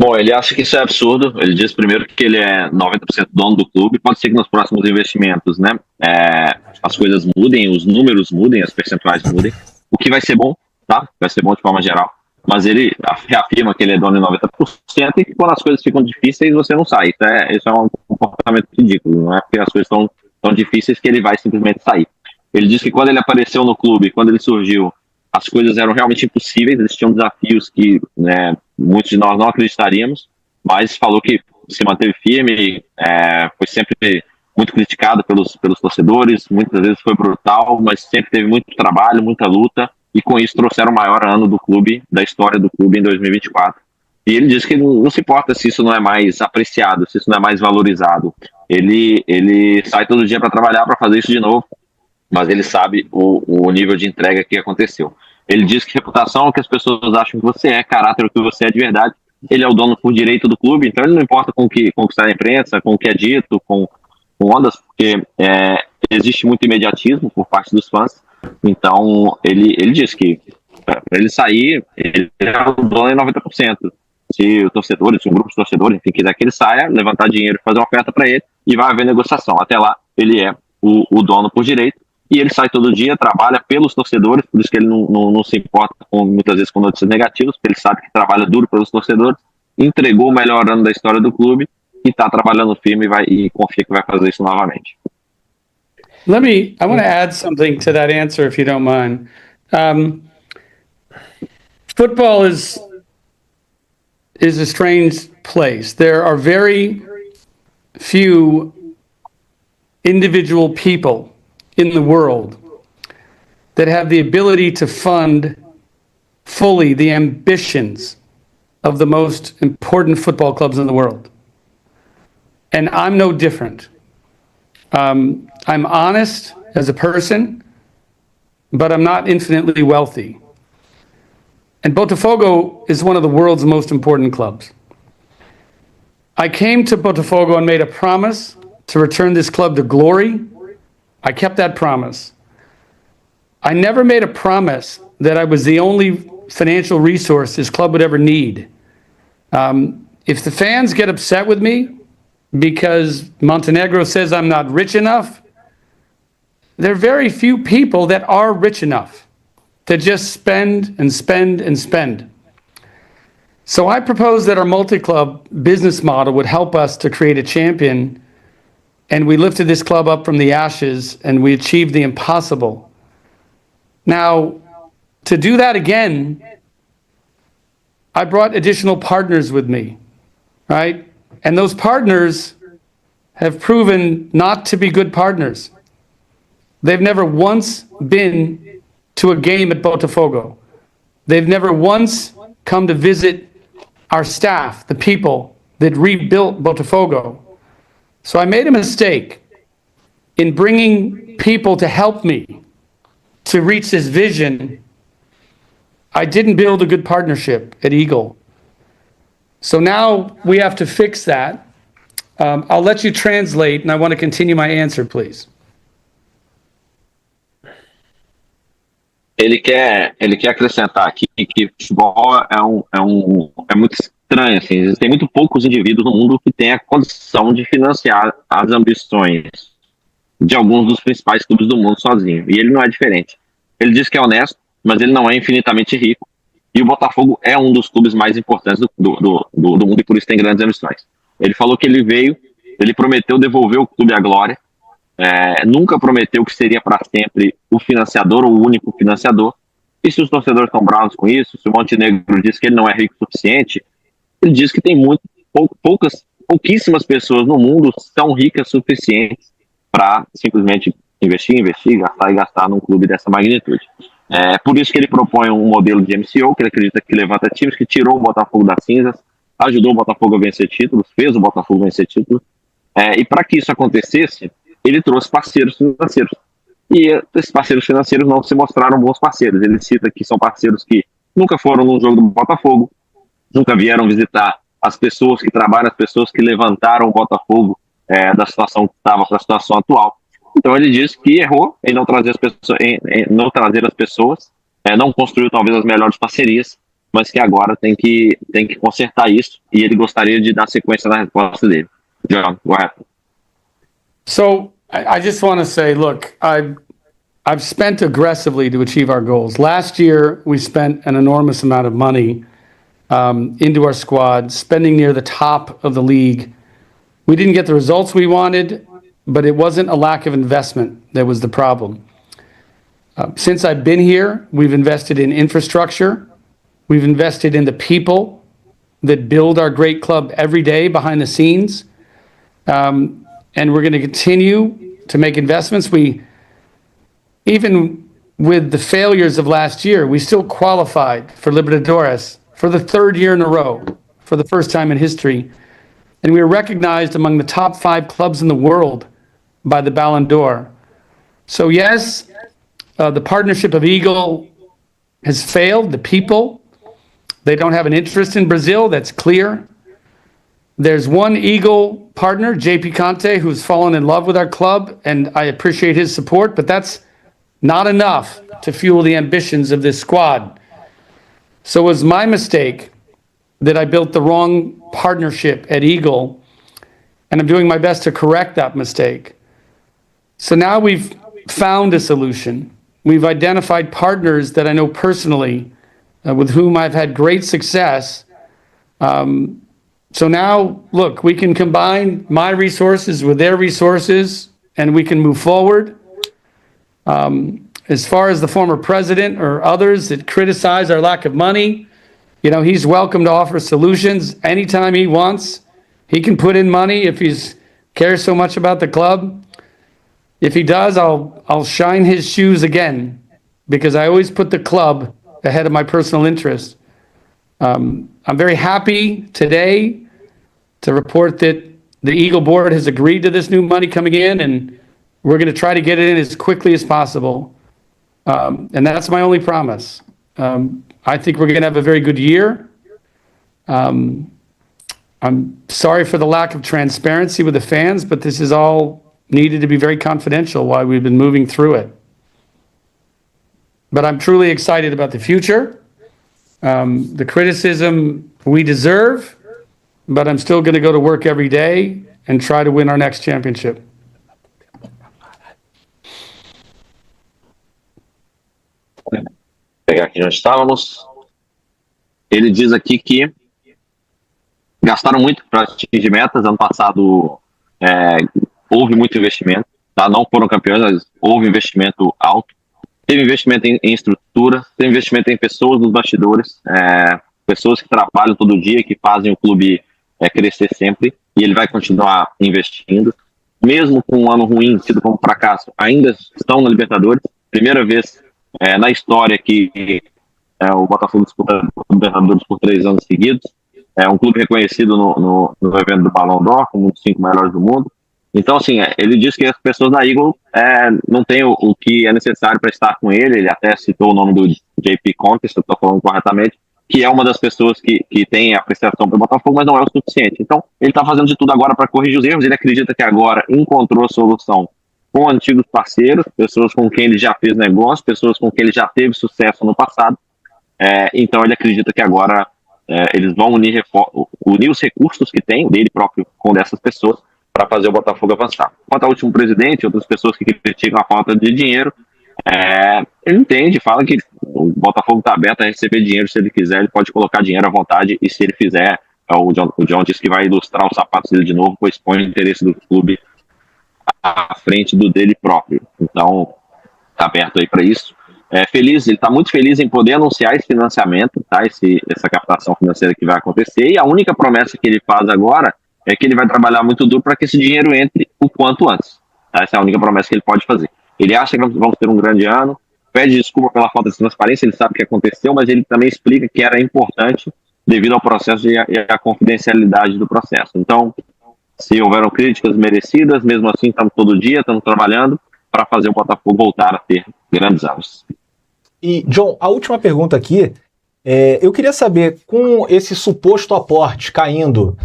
Bom, ele acha que isso é absurdo. Ele diz primeiro que ele é 90% dono do clube. Pode ser que nos próximos investimentos, né, as coisas mudem, os números mudem, as percentuais mudem. O que vai ser bom, tá? Vai ser bom de forma geral. Mas ele reafirma que ele é dono de 90% e que quando as coisas ficam difíceis, você não sai. Isso é um comportamento ridículo. Não é porque as coisas estão tão difíceis que ele vai simplesmente sair. Ele diz que quando ele apareceu no clube, quando ele surgiu, as coisas eram realmente impossíveis, existiam desafios que, né, muitos de nós não acreditaríamos, mas falou que se manteve firme, foi sempre muito criticado pelos torcedores, muitas vezes foi brutal, mas sempre teve muito trabalho, muita luta, e com isso trouxeram o maior ano do clube, da história do clube em 2024. E ele diz que não se importa se isso não é mais apreciado, se isso não é mais valorizado. Ele sai todo dia para trabalhar, para fazer isso de novo, mas ele sabe o nível de entrega que aconteceu. Ele diz que reputação é o que as pessoas acham que você é, caráter é o que você é de verdade. Ele é o dono por direito do clube, então ele não importa com o que está na imprensa, com o que é dito, com ondas, porque existe muito imediatismo por parte dos fãs. Então ele diz que para ele sair, ele é o dono em 90%. Se o torcedor, se um grupo de torcedores, enfim, quiser que ele saia, levantar dinheiro, fazer uma oferta para ele, e vai haver negociação. Até lá, ele é o dono por direito. E ele sai todo dia, trabalha pelos torcedores, por isso que ele não se importa muitas vezes com notícias negativas, porque ele sabe que trabalha duro pelos torcedores, entregou o melhor ano da história do clube e está trabalhando firme e confia que vai fazer isso novamente. I want to add something to that answer, if you don't mind. Football is a strange place. There are very few individual people in the world that have the ability to fund fully the ambitions of the most important football clubs in the world. And I'm no different. I'm honest as a person, but I'm not infinitely wealthy. And Botafogo is one of the world's most important clubs. I came to Botafogo and made a promise to return this club to glory. I kept that promise. I never made a promise that I was the only financial resource this club would ever need. If the fans get upset with me because Montenegro says I'm not rich enough, there are very few people that are rich enough to just spend and spend and spend. So I propose that our multi-club business model would help us to create a champion, and we lifted this club up from the ashes and we achieved the impossible. Now, to do that again, I brought additional partners with me, right? And those partners have proven not to be good partners. They've never once been to a game at Botafogo. They've never once come to visit our staff, the people that rebuilt Botafogo. So I made a mistake in bringing people to help me to reach this vision. I didn't build a good partnership at Eagle. So now we have to fix that. I'll let you translate, and I want to continue my answer, please. Ele quer acrescentar aqui que futebol é muito estranho, assim, existem muito poucos indivíduos no mundo que têm a condição de financiar as ambições de alguns dos principais clubes do mundo sozinho, e ele não é diferente. Ele diz que é honesto, mas ele não é infinitamente rico, e o Botafogo é um dos clubes mais importantes do mundo e por isso tem grandes ambições. Ele falou que ele prometeu devolver o clube à glória, nunca prometeu que seria para sempre o financiador, o único financiador. E se os torcedores estão bravos com isso, se o Montenegro diz que ele não é rico o suficiente, ele diz que tem pouquíssimas pessoas no mundo são ricas o suficiente para simplesmente investir, gastar num clube dessa magnitude. É por isso que ele propõe um modelo de MCO, que ele acredita que levanta times, que tirou o Botafogo das cinzas, ajudou o Botafogo a vencer títulos, fez o Botafogo vencer títulos. E para que isso acontecesse, ele trouxe parceiros financeiros. E esses parceiros financeiros não se mostraram bons parceiros. Ele cita que são parceiros que nunca foram num jogo do Botafogo, nunca vieram visitar as pessoas que trabalham, as pessoas que levantaram o Botafogo da situação que estava para a situação atual. Então ele diz que errou em não trazer as pessoas, não construiu talvez as melhores parcerias, mas que agora tem que consertar isso, e ele gostaria de dar sequência na resposta dele. John, go ahead. So I just want to say, look, I've spent aggressively to achieve our goals. Last year, we spent an enormous amount of money into our squad, spending near the top of the league. We didn't get the results we wanted, but it wasn't a lack of investment that was the problem. Since I've been here, we've invested in infrastructure. We've invested in the people that build our great club every day behind the scenes. And we're going to continue to make investments. Even with the failures of last year, we still qualified for Libertadores for the third year in a row, for the first time in history. And we were recognized among the top 5 clubs in the world by the Ballon d'Or. So yes, the partnership of Eagle has failed. The people, they don't have an interest in Brazil, that's clear. There's one Eagle partner, JP Conte, who's fallen in love with our club, and I appreciate his support, but that's not enough to fuel the ambitions of this squad. So it was my mistake that I built the wrong partnership at Eagle, and I'm doing my best to correct that mistake. So now we've found a solution. We've identified partners that I know personally, with whom I've had great success. So now, look, we can combine my resources with their resources, and we can move forward. As far as the former president or others that criticize our lack of money, he's welcome to offer solutions anytime he wants. He can put in money if he cares so much about the club. If he does, I'll shine his shoes again, because I always put the club ahead of my personal interest. I'm very happy today to report that the Eagle board has agreed to this new money coming in, and we're going to try to get it in as quickly as possible. And that's my only promise. I think we're going to have a very good year. I'm sorry for the lack of transparency with the fans, but this is all needed to be very confidential while we've been moving through it. But I'm truly excited about the future. The criticism we deserve, but I'm still going to go to work every day and try to win our next championship. Vou pegar aqui onde estávamos. Ele diz aqui que gastaram muito para atingir metas. Ano passado houve muito investimento, tá? Não foram campeões, mas houve investimento alto. Teve investimento em estrutura, teve investimento em pessoas nos bastidores, pessoas que trabalham todo dia, que fazem o clube crescer sempre, e ele vai continuar investindo. Mesmo com um ano ruim, tido como fracasso, ainda estão na Libertadores. Primeira vez na história que o Botafogo disputa a Libertadores por 3 anos seguidos. É um clube reconhecido no evento do Ballon d'Or, como um dos 5 melhores do mundo. Então, assim, ele diz que as pessoas da Eagle não têm o que é necessário para estar com ele. Ele até citou o nome do JP Conte, se eu estou falando corretamente, que é uma das pessoas que tem apreciação para o Botafogo, mas não é o suficiente. Então, ele está fazendo de tudo agora para corrigir os erros. Ele acredita que agora encontrou a solução com antigos parceiros, pessoas com quem ele já fez negócio, pessoas com quem ele já teve sucesso no passado. Então, ele acredita que agora eles vão unir os recursos que tem dele próprio com dessas pessoas para fazer o Botafogo avançar. Quanto ao último presidente, outras pessoas que criticam a falta de dinheiro, ele entende, fala que o Botafogo está aberto a receber dinheiro se ele quiser, ele pode colocar dinheiro à vontade, e se ele fizer, o John disse que vai ilustrar os sapatos dele de novo, pois põe o interesse do clube à frente do dele próprio. Então, está aberto aí para isso. Ele está muito feliz em poder anunciar esse financiamento, tá? Essa captação financeira que vai acontecer, e a única promessa que ele faz agora é que ele vai trabalhar muito duro para que esse dinheiro entre o quanto antes. Tá? Essa é a única promessa que ele pode fazer. Ele acha que vamos ter um grande ano, pede desculpa pela falta de transparência, ele sabe o que aconteceu, mas ele também explica que era importante devido ao processo e à confidencialidade do processo. Então, se houveram críticas merecidas, mesmo assim estamos todo dia, estamos trabalhando para fazer o Botafogo voltar a ter grandes anos. E, John, a última pergunta aqui, eu queria saber, com esse suposto aporte caindo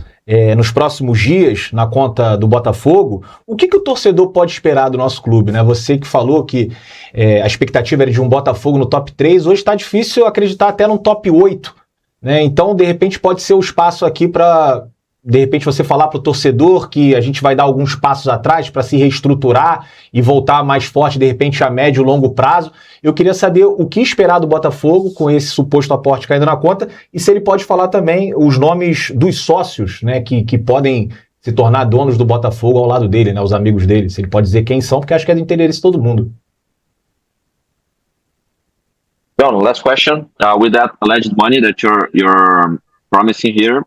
nos próximos dias na conta do Botafogo, o que o torcedor pode esperar do nosso clube, né? Você que falou que a expectativa era de um Botafogo no top 3, hoje está difícil acreditar até no top 8, né? Então, de repente, pode ser o espaço aqui para, de repente, você falar para o torcedor que a gente vai dar alguns passos atrás para se reestruturar e voltar mais forte, de repente, a médio e longo prazo. Eu queria saber o que esperar do Botafogo com esse suposto aporte caindo na conta, e se ele pode falar também os nomes dos sócios, né, que podem se tornar donos do Botafogo ao lado dele, né, os amigos dele. Se ele pode dizer quem são, porque acho que é do interesse de todo mundo. John, last question. With that alleged money that you're promising here,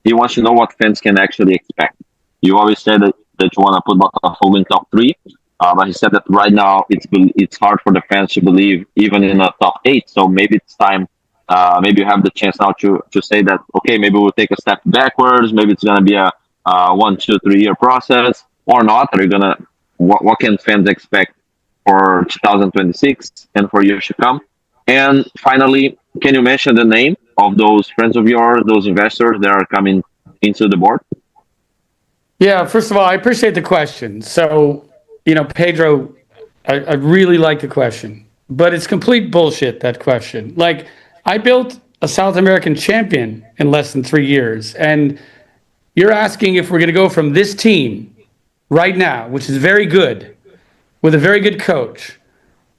he wants to know what fans can actually expect. You always said that you want to put Botafogo in top 3, but he said that right now it's hard for the fans to believe even in a top 8. So maybe it's time. Maybe you have the chance now to say that, okay, maybe we'll take a step backwards. Maybe it's going to be a 1, 2, 3 year process or not. Are you gonna? What can fans expect for 2026 and for years to come? And finally, can you mention the name of those friends of yours, those investors that are coming into the board? Yeah, first of all, I appreciate the question. So, Pedro, I really like the question, but it's complete bullshit, that question. Like, I built a South American champion in less than 3 years, and you're asking if we're going to go from this team right now, which is very good, with a very good coach,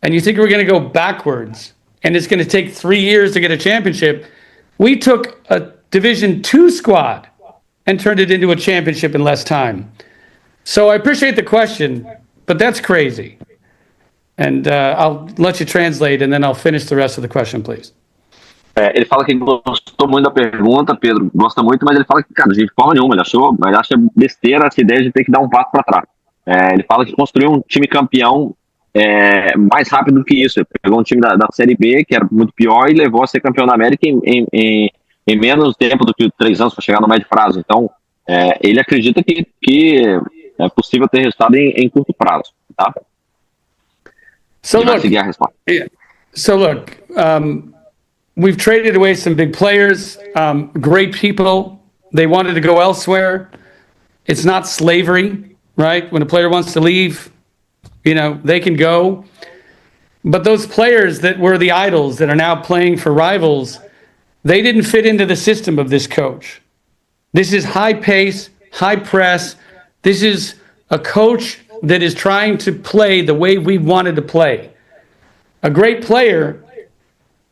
and you think we're going to go backwards, and it's going to take 3 years to get a championship. We took a Division II squad and turned it into a championship in less time. So I appreciate the question, but that's crazy. And I'll let you translate, and then I'll finish the rest of the question, please. Ele fala que gostou muito da pergunta, Pedro, gosta muito, mas ele fala que, cara, de forma nenhuma, ele acha besteira essa ideia de ter que dar um passo para trás. Ele fala que construiu um time campeão mais rápido do que isso. Ele pegou um time da Série B, que era muito pior, e levou a ser campeão da América em menos tempo do que 3 anos para chegar no médio prazo. Então, ele acredita que é possível ter resultado em curto prazo. Tá? So vai seguir a resposta. We've traded away some big players, great people, they wanted to go elsewhere. It's not slavery, right? When a player wants to leave, they can go. But those players that were the idols that are now playing for rivals, they didn't fit into the system of this coach. This is high pace, high press. This is a coach that is trying to play the way we wanted to play. A great player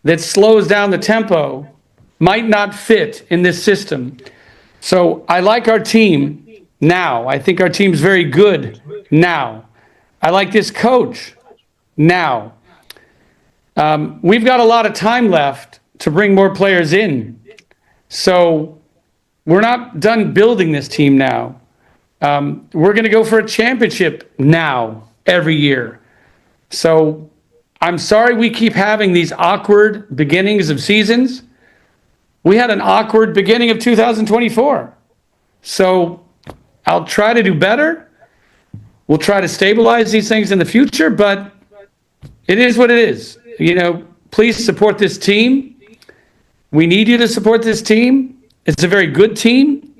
that slows down the tempo might not fit in this system. So I like our team now. I think our team's very good now. I like this coach now. We've got a lot of time left to bring more players in. So we're not done building this team now. We're going to go for a championship now, every year. So I'm sorry we keep having these awkward beginnings of seasons. We had an awkward beginning of 2024. So I'll try to do better. We'll try to stabilize these things in the future, but it is what it is. Please support this team. We need you to support this team. It's a very good team.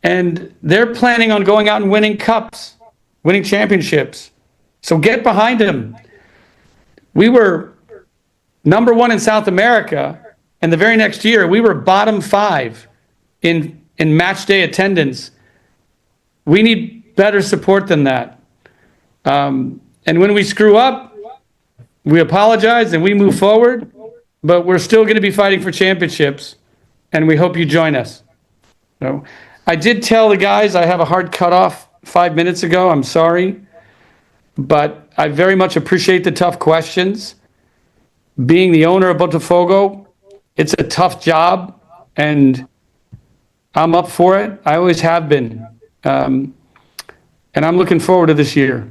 And they're planning on going out and winning cups, winning championships. So get behind them. We were number 1 in South America, and the very next year we were bottom 5 in match day attendance. We need better support than that. And when we screw up, we apologize and we move forward, but we're still going to be fighting for championships, and we hope you join us. So I did tell the guys I have a hard cutoff 5 minutes ago. I'm sorry, but I very much appreciate the tough questions. Being the owner of Botafogo, it's a tough job, and I'm up for it. I always have been. And I'm looking forward to this year.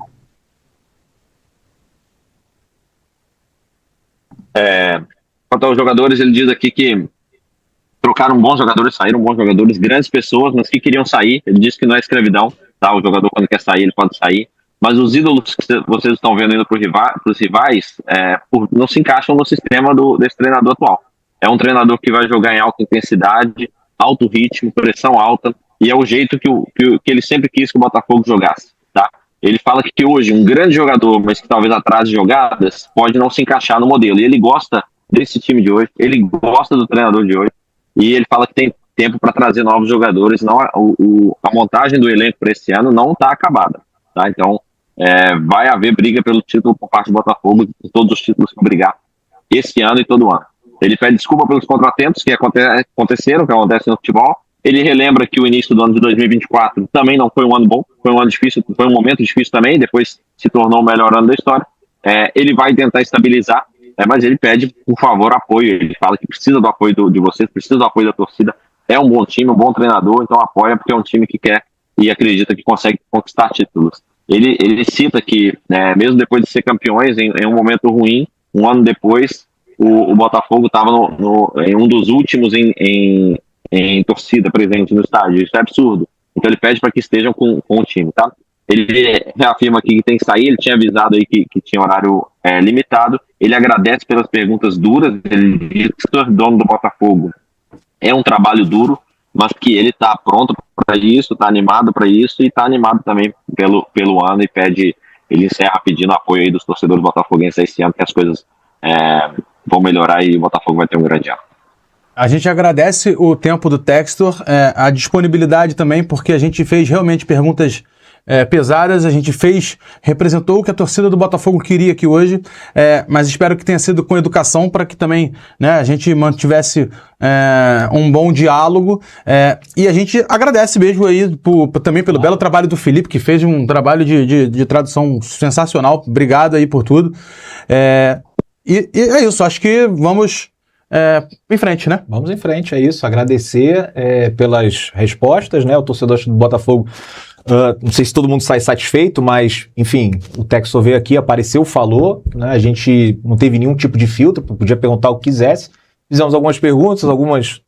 Quanto aos jogadores, ele diz aqui que trocaram bons jogadores, saíram bons jogadores, grandes pessoas, mas que queriam sair. Ele disse que não é escravidão, tá? O jogador, quando quer sair, ele pode sair. Mas os ídolos que vocês estão vendo indo para os rivais não se encaixam no sistema desse treinador atual. É um treinador que vai jogar em alta intensidade, alto ritmo, pressão alta, e é o jeito que ele sempre quis que o Botafogo jogasse, tá? Ele fala que hoje um grande jogador, mas que talvez atrase jogadas, pode não se encaixar no modelo. E ele gosta desse time de hoje, ele gosta do treinador de hoje, e ele fala que tem tempo para trazer novos jogadores. Não, a montagem do elenco para esse ano não está acabada, tá? Então vai haver briga pelo título por parte do Botafogo, de todos os títulos que brigar esse ano e todo ano. Ele pede desculpa pelos contratempos que aconteceram, que acontecem no futebol. Ele relembra que o início do ano de 2024 também não foi um ano bom, foi um ano difícil, foi um momento difícil também, depois se tornou o melhor ano da história. Ele vai tentar estabilizar, mas ele pede, por favor, apoio. Ele fala que precisa do apoio de vocês, precisa do apoio da torcida. É um bom time, um bom treinador, então apoia, porque é um time que quer e acredita que consegue conquistar títulos. Ele cita que, mesmo depois de ser campeões, em um momento ruim, um ano depois, o Botafogo estava em um dos últimos em torcida presente no estádio. Isso é absurdo. Então ele pede para que estejam com o time, tá? Ele reafirma aqui que tem que sair. Ele tinha avisado aí que tinha horário limitado. Ele agradece pelas perguntas duras. Ele diz que ser dono do Botafogo é um trabalho duro, mas que ele está pronto para isso, está animado para isso e está animado também pelo ano, e ele encerra pedindo apoio aí dos torcedores botafoguenses esse ano, que as coisas vão melhorar e o Botafogo vai ter um grande ano. A gente agradece o tempo do Textor, a disponibilidade também, porque a gente fez realmente perguntas pesadas, a gente representou o que a torcida do Botafogo queria aqui hoje, mas espero que tenha sido com educação para que também, a gente mantivesse um bom diálogo, e a gente agradece mesmo aí também pelo belo trabalho do Felipe, que fez um trabalho de tradução sensacional. Obrigado aí por tudo. E é isso, acho que vamos em frente, né? Vamos em frente, é isso. Agradecer pelas respostas, né? O torcedor do Botafogo, não sei se todo mundo sai satisfeito, mas, enfim, o Textor veio aqui, apareceu, falou, né? A gente não teve nenhum tipo de filtro, podia perguntar o que quisesse. Fizemos algumas perguntas, algumas,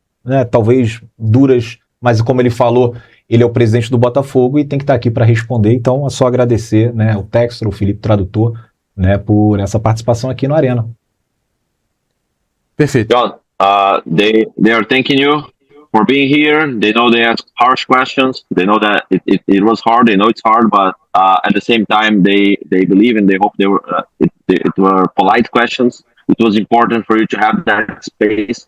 talvez duras, mas como ele falou, ele é o presidente do Botafogo e tem que estar aqui para responder. Então é só agradecer, né, o Textor, o Felipe Tradutor, né, por essa participação aqui no Arena. Perfeito. John, they are thanking you for being here. They know they asked harsh questions. They know that it was hard. They know it's hard, but at the same time, they believe and they hope they were it were polite questions. It was important for you to have that space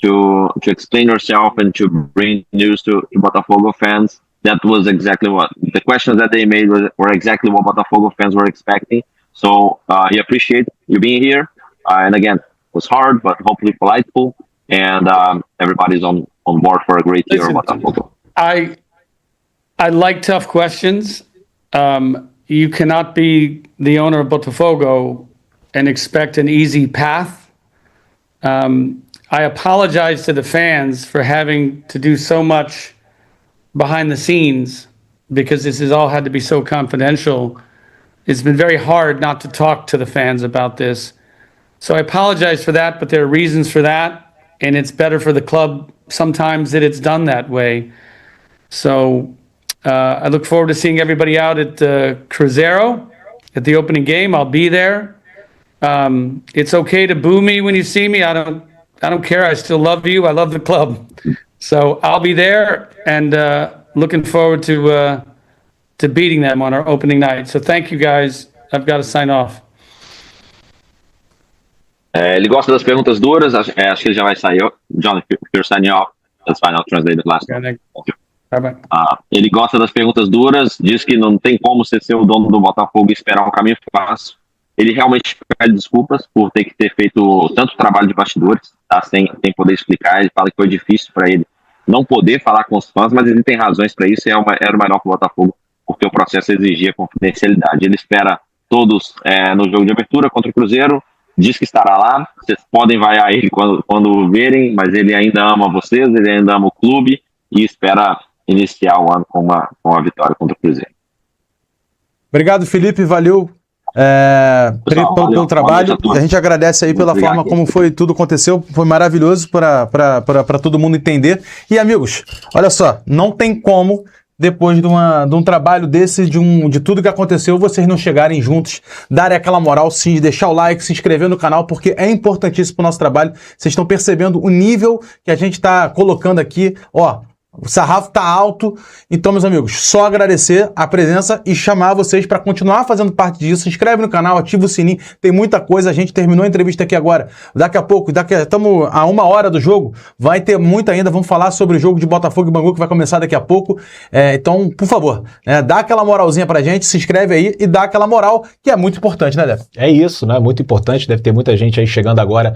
to explain yourself and to bring news to Botafogo fans. That was exactly what the questions that they made were exactly what Botafogo fans were expecting. So he appreciate you being here. And again, it was hard, but hopefully politeful. And everybody's on board for a great year of Botafogo. I like tough questions. You cannot be the owner of Botafogo and expect an easy path. I apologize to the fans for having to do so much behind the scenes because this has all had to be so confidential. It's been very hard not to talk to the fans about this. So I apologize for that, but there are reasons for that. And it's better for the club sometimes that it's done that way. So I look forward to seeing everybody out at Cruzeiro at the opening game. I'll be there. It's okay to boo me when you see me. I don't care. I still love you. I love the club. So I'll be there and looking forward to beating them on our opening night. So thank you guys. I've got to sign off. Ele gosta das perguntas duras. Acho que ele já vai sair. John, if you're signing off, that's fine. I'll translate it last. Okay, bye-bye. Ele gosta das perguntas duras. Diz que não tem como você ser o dono do Botafogo e esperar um caminho fácil. Ele realmente pede desculpas por ter que ter feito tanto trabalho de bastidores, tá? sem poder explicar. Ele fala que foi difícil para ele não poder falar com os fãs, mas ele tem razões para isso e era o melhor para o Botafogo, porque o processo exigia confidencialidade. Ele espera todos no jogo de abertura contra o Cruzeiro, diz que estará lá. Vocês podem vaiar ele quando verem, mas ele ainda ama vocês, ele ainda ama o clube e espera iniciar o ano com uma vitória contra o Cruzeiro. Obrigado, Felipe, valeu. Pessoal, pelo trabalho, a gente agradece aí pela forma como tudo aconteceu, foi maravilhoso para todo mundo entender. E amigos, olha só, não tem como depois de um trabalho desse, de tudo que aconteceu, vocês não chegarem juntos, darem aquela moral, sim, deixar o like, se inscrever no canal, porque é importantíssimo para o nosso trabalho. Vocês estão percebendo o nível que a gente está colocando aqui, ó. O sarrafo tá alto, então, meus amigos, só agradecer a presença e chamar vocês para continuar fazendo parte disso. Se inscreve no canal, ativa o sininho, tem muita coisa. A gente terminou a entrevista aqui agora. Daqui a pouco, estamos a 1 hora do jogo, vai ter muito ainda. Vamos falar sobre o jogo de Botafogo e Bangu que vai começar daqui a pouco. Então, por favor, dá aquela moralzinha pra gente, se inscreve aí e dá aquela moral que é muito importante, né, Débora? É isso, né? Muito importante. Deve ter muita gente aí chegando agora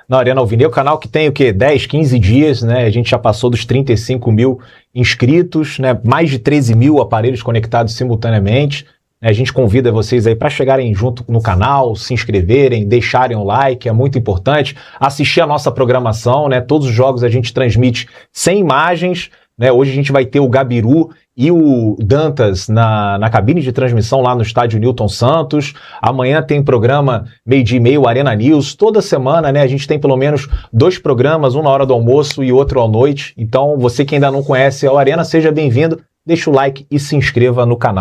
na Arena Alvinegro, canal que tem o quê? 10, 15 dias, né? A gente já passou dos 35 mil inscritos, né? Mais de 13 mil aparelhos conectados simultaneamente. A gente convida vocês aí para chegarem junto no canal, se inscreverem, deixarem o like, é muito importante. Assistir a nossa programação, né? Todos os jogos a gente transmite sem imagens, né? Hoje a gente vai ter o Gabiru e o Dantas na cabine de transmissão lá no estádio Newton Santos. Amanhã tem programa 12h30, Arena News. Toda semana, né, a gente tem pelo menos 2 programas, um na hora do almoço e outro à noite. Então, você que ainda não conhece a Arena, seja bem-vindo, deixa o like e se inscreva no canal.